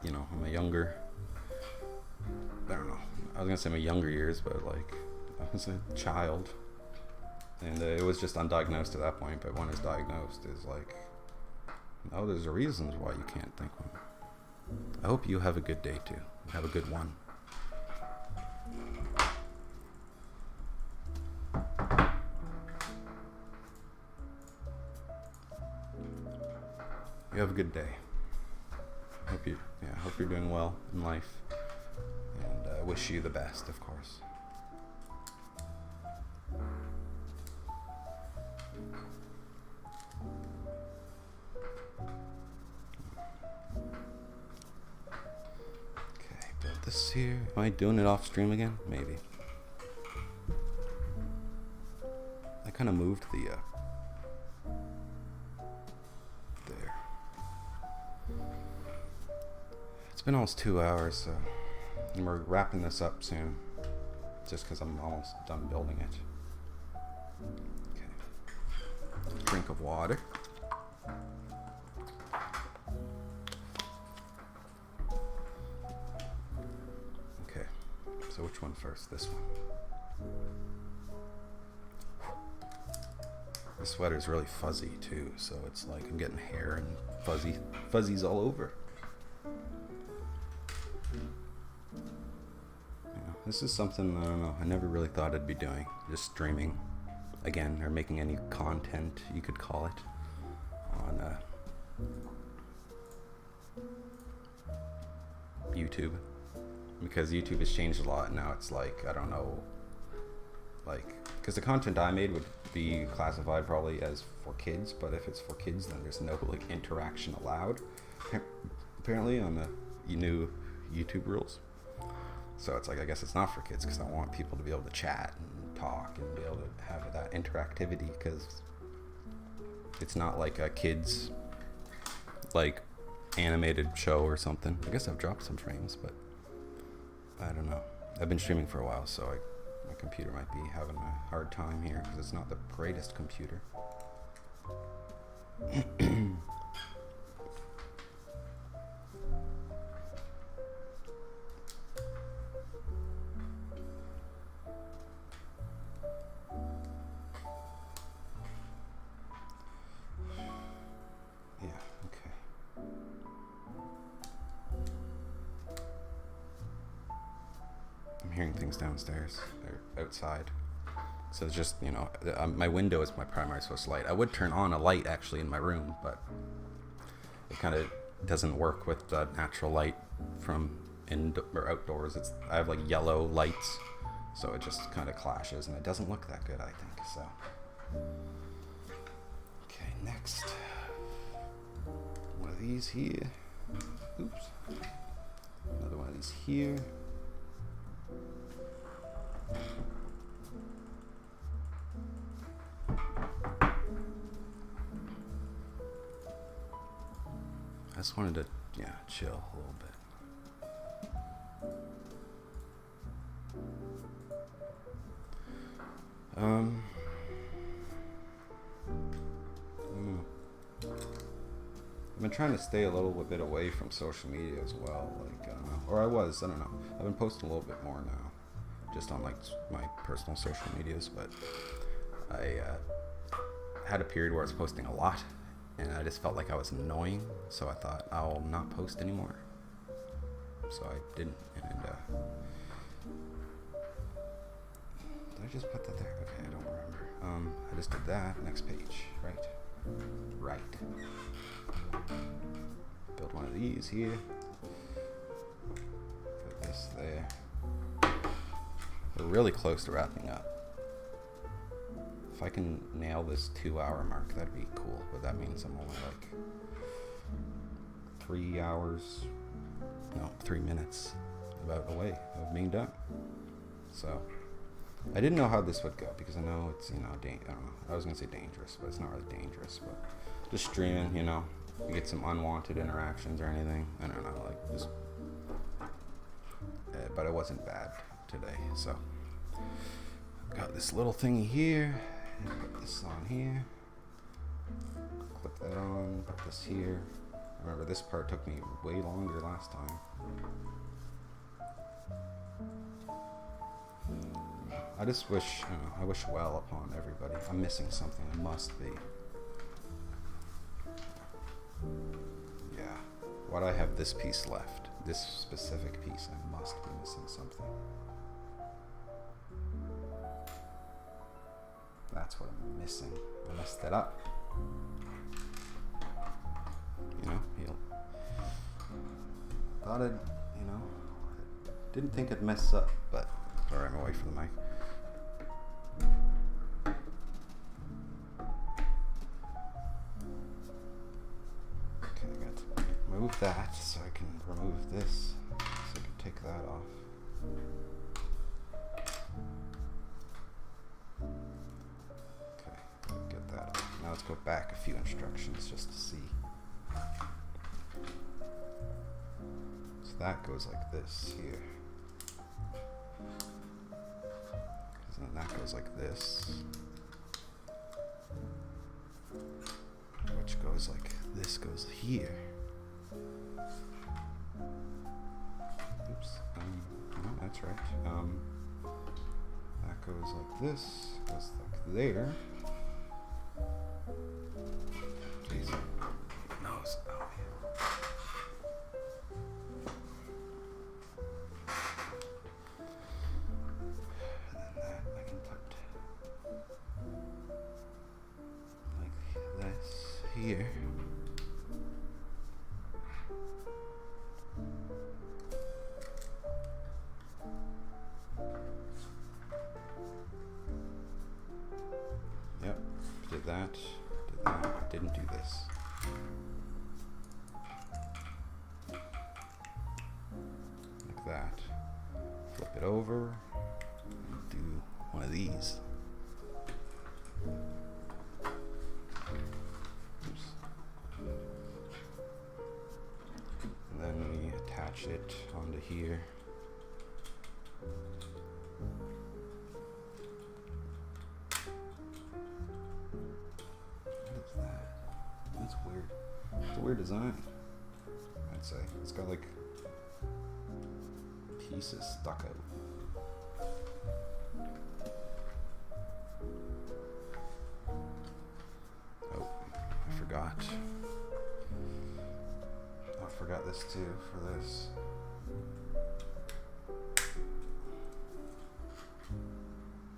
you know, in my younger, I don't know, I was gonna say my younger years, but like I was a child, and it was just undiagnosed at that point. But when it's diagnosed, it's like, oh, there's a reasons why you can't think one. I hope you have a good day too. Have a good one. You have a good day. Hope you're doing well in life, and I wish you the best, of course. Okay, build this here. Am I doing it off stream again? Maybe. I kind of moved the there. It's been almost 2 hours, so and we're wrapping this up soon, just because I'm almost done building it. Okay. Drink of water. Okay, so which one first? This one. The sweater's really fuzzy too, so it's like I'm getting hair and fuzzies all over. This is something, I don't know, I never really thought I'd be doing. Just streaming, again, or making any content, you could call it, on YouTube. Because YouTube has changed a lot, and now it's like, I don't know, like, because the content I made would be classified probably as for kids, but if it's for kids, then there's no, like, interaction allowed, apparently, on the new YouTube rules. So it's like, I guess it's not for kids because I want people to be able to chat and talk and be able to have that interactivity, because it's not like a kid's like animated show or something. I guess I've dropped some frames, but I don't know. I've been streaming for a while, so my computer might be having a hard time here because it's not the greatest computer. Hearing things downstairs or outside, so it's just, you know, my window is my primary source of light. I would turn on a light actually in my room, but it kind of doesn't work with the natural light from or outdoors. I have like yellow lights, so it just kind of clashes and it doesn't look that good, I think. So okay, next one of these here. Oops, another one of these here. I just wanted to, chill a little bit. I've been trying to stay a little bit away from social media as well. Like, I don't know. Or I don't know. I've been posting a little bit more now, just on like my personal social medias, but I had a period where I was posting a lot, and I just felt like I was annoying, so I thought I'll not post anymore. So I didn't, and did I just put that there? Okay, I don't remember. I just did that. Next page, right. Build one of these here. Put this there. We're really close to wrapping up. If I can nail this 2-hour mark, that'd be cool, but that means I'm only like 3 minutes about away of being done. So I didn't know how this would go, because I know it's, I don't know, I was gonna say dangerous, but it's not really dangerous, but just streaming, you get some unwanted interactions or anything, I don't know, like just but it wasn't bad today. So got this little thingy here, put this on here, clip that on, put this here. Remember, this part took me way longer last time. I just wish, I wish well upon everybody. I'm missing something. I must be. Yeah. Why'd I have this piece left? This specific piece. I must be missing something. That's what I'm missing. I messed it up. Thought I'd, didn't think I'd mess up, but sorry, I'm away from the mic. Okay, I got to move that so I can remove this, so I can take that off. Okay, get that off. Now let's go back a few instructions just to see. So that goes like this here. And then that goes like this. Which goes like this goes here. Oops. No, that's right. That goes like this, goes like there. Jeez. Nose. Oh, yeah. And then that I can put like this here. Yep, did that, didn't do this. Like that. it over, and do one of these. Oops. And then we attach it onto here. What is that? That's weird. It's a weird design, I'd say. It's got like pieces stuck out. Oh, I forgot. I forgot this too for this.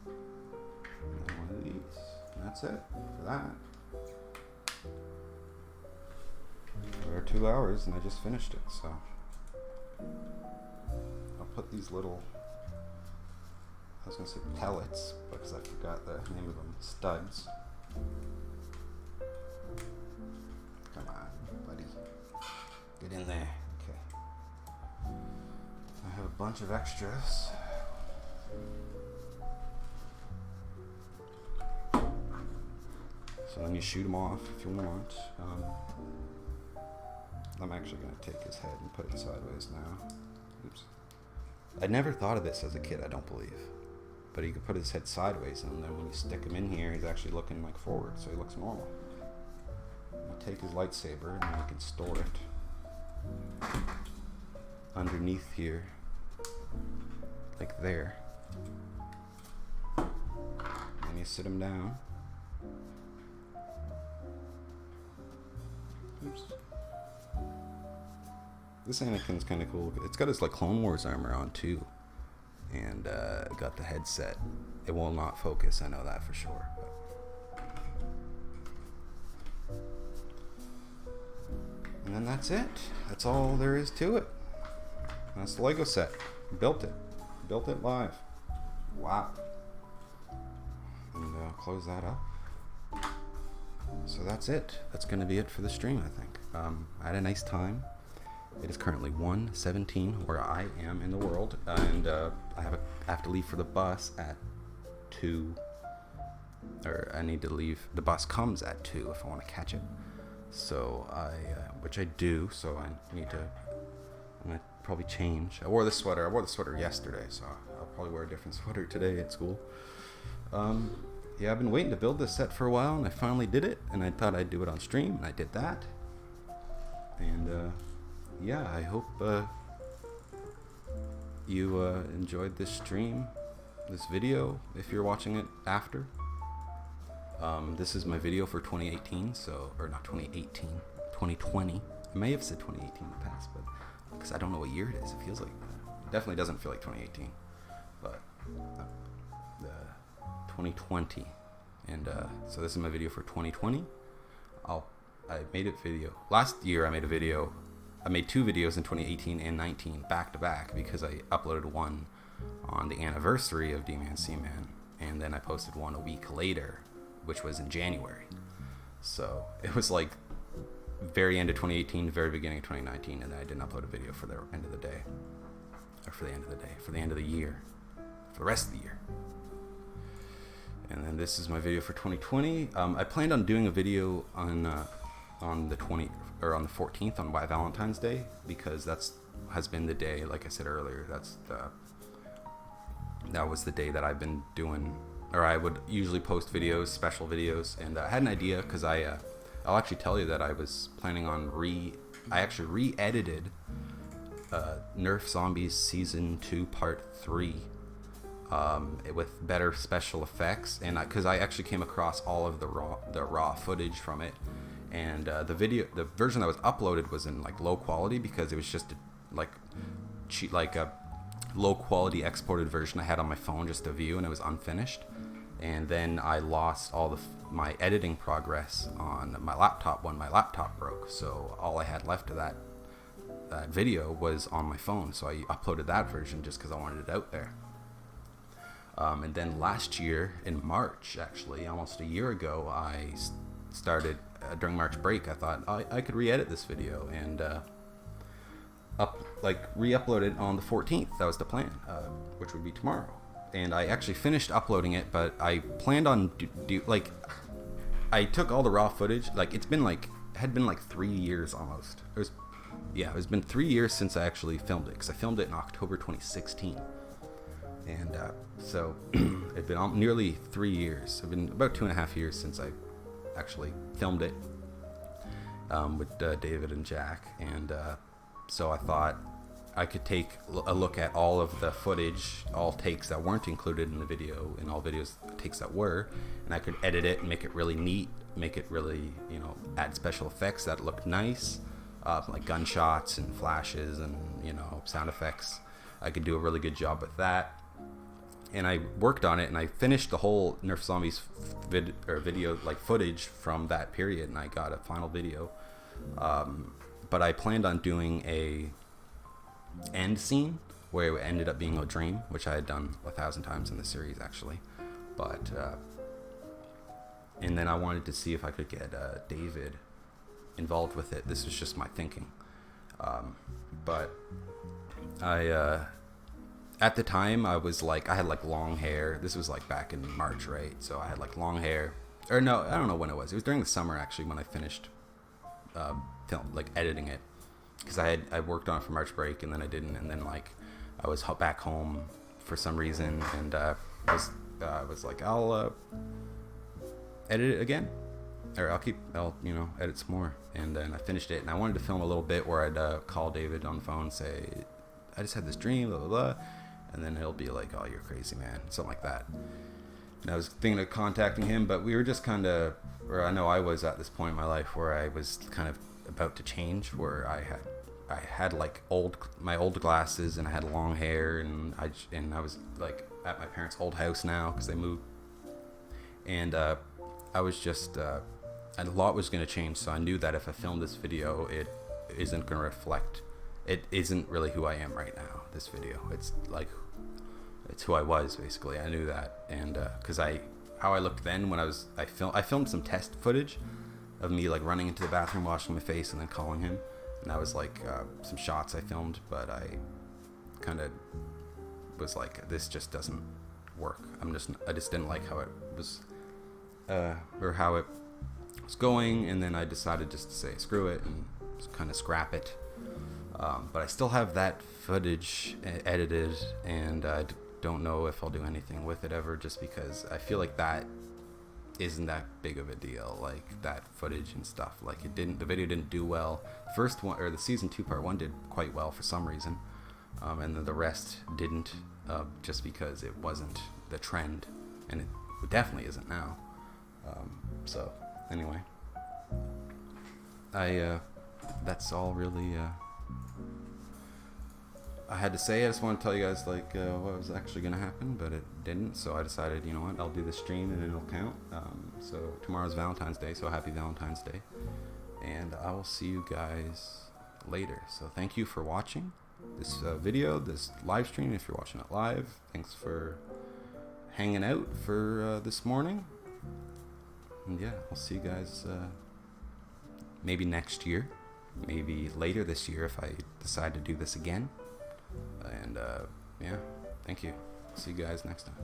And one of these. And that's it for that. There are 2 hours and I just finished it, so I'll put these little, I was gonna say pellets, because I forgot the name of them, studs. Come on, buddy. Get in there. Okay. I have a bunch of extras. So then you shoot them off if you want. I'm actually going to take his head and put it sideways now. Oops. I never thought of this as a kid, I don't believe. But he could put his head sideways, and then when you stick him in here, he's actually looking like forward, so he looks normal. You take his lightsaber, and then you can store it underneath here, like there. And you sit him down. Oops. This Anakin's kind of cool. It's got his like Clone Wars armor on too, and got the headset. It will not focus, I know that for sure. And then that's it. That's all there is to it. That's the Lego set. Built it live. Wow. And close that up. So that's it. That's going to be it for the stream, I think. I had a nice time. It is currently 1:17 where I am in the world, and I have to leave for the bus at 2. Or I need to leave. The bus comes at 2 if I want to catch it. So which I do. So I need to. I'm gonna probably change. I wore the sweater yesterday, so I'll probably wear a different sweater today at school. Yeah, I've been waiting to build this set for a while, and I finally did it, and I thought I'd do it on stream, and I did that. And yeah, I hope you enjoyed this stream, this video, if you're watching it after. This is my video for 2018, so, or not 2018, 2020. I may have said 2018 in the past, but because I don't know what year it is, it feels like, it definitely doesn't feel like 2018, but 2020, and so this is my video for 2020. I made a video last year. I made 2 videos in 2018 and 19 back to back, because I uploaded one on the anniversary of D-Man C-Man, and then I posted one a week later, which was in January. So it was like very end of 2018, very beginning of 2019, and then I didn't upload a video for the end of the day, or for the end of the day, for the end of the year, for the rest of the year. And then this is my video for 2020. I planned on doing a video on the 14th, on Valentine's Day, because has been the day, like I said earlier, that was the day that I've been doing, or I would usually post videos, special videos, and I had an idea, because I'll actually tell you that I was planning on I actually re-edited Nerf Zombies Season 2 Part 3 with better special effects, and because I actually came across all of the raw footage from it, and the version that was uploaded was in like low quality, because it was just a low quality exported version I had on my phone just to view, and it was unfinished. And then I lost all my editing progress on my laptop when my laptop broke, so all I had left of that video was on my phone, so I uploaded that version just because I wanted it out there. And then last year in March, actually almost a year ago, I started during March break. I thought I could re-edit this video, and re-upload it on the 14th. That was the plan, which would be tomorrow. And I actually finished uploading it, but I planned on I took all the raw footage. Like it had been 3 years almost. It's been 3 years since I actually filmed it, because I filmed it in October 2016. And so it's been nearly 3 years. It's been about 2.5 years since I actually filmed it with David and Jack. And so I thought I could take a look at all of the footage, all takes that weren't included in the video, and all takes that were, and I could edit it and make it really neat, make it really, add special effects that look nice, like gunshots and flashes and, sound effects. I could do a really good job with that. And I worked on it, and I finished the whole Nerf Zombies video, like footage from that period, and I got a final video. But I planned on doing a end scene where it ended up being a dream, which I had done 1,000 times in the series actually. But and then I wanted to see if I could get David involved with it. This was just my thinking. But I at the time I had long hair. This was back in March, right? So I had long hair. Or no, I don't know when it was. It was during the summer actually when I finished editing it, because I worked on it for March break, and then I didn't, and then I was back home for some reason, and was like, I'll edit it again, or I'll edit some more. And then I finished it, and I wanted to film a little bit where I'd call David on the phone and say, I just had this dream, blah blah blah, and then he'll be like, oh, you're crazy, man, something like that. And I was thinking of contacting him, but we were just kind of, or I know I was at this point in my life where I was kind of about to change, where I had my old glasses, and I had long hair, and I was at my parents' old house now because they moved, and I was just a lot was going to change. So I knew that if I filmed this video, it isn't going to reflect. It isn't really who I am right now. This video, it's who I was basically. I knew that, and because how I looked then when I filmed some test footage of me running into the bathroom, washing my face, and then calling him. And that was some shots I filmed, but I kind of was this just doesn't work. I just didn't like how it was, or how it was going. And then I decided just to say screw it and just kind of scrap it. But I still have that footage edited, and I don't know if I'll do anything with it ever, just because I feel like that isn't that big of a deal, that footage and stuff. The video didn't do well. First one, or the season 2 part 1 did quite well for some reason, and then the rest didn't, just because it wasn't the trend, and it definitely isn't now. So anyway, that's all really I had to say. I just want to tell you guys what was actually going to happen, but it didn't. So I decided, you know what, I'll do the stream and it'll count. So tomorrow's Valentine's Day, so happy Valentine's Day. And I will see you guys later. So thank you for watching this video, this live stream. If you're watching it live, thanks for hanging out for this morning. And yeah, I'll see you guys maybe next year, maybe later this year if I decide to do this again. And yeah, thank you. See you guys next time.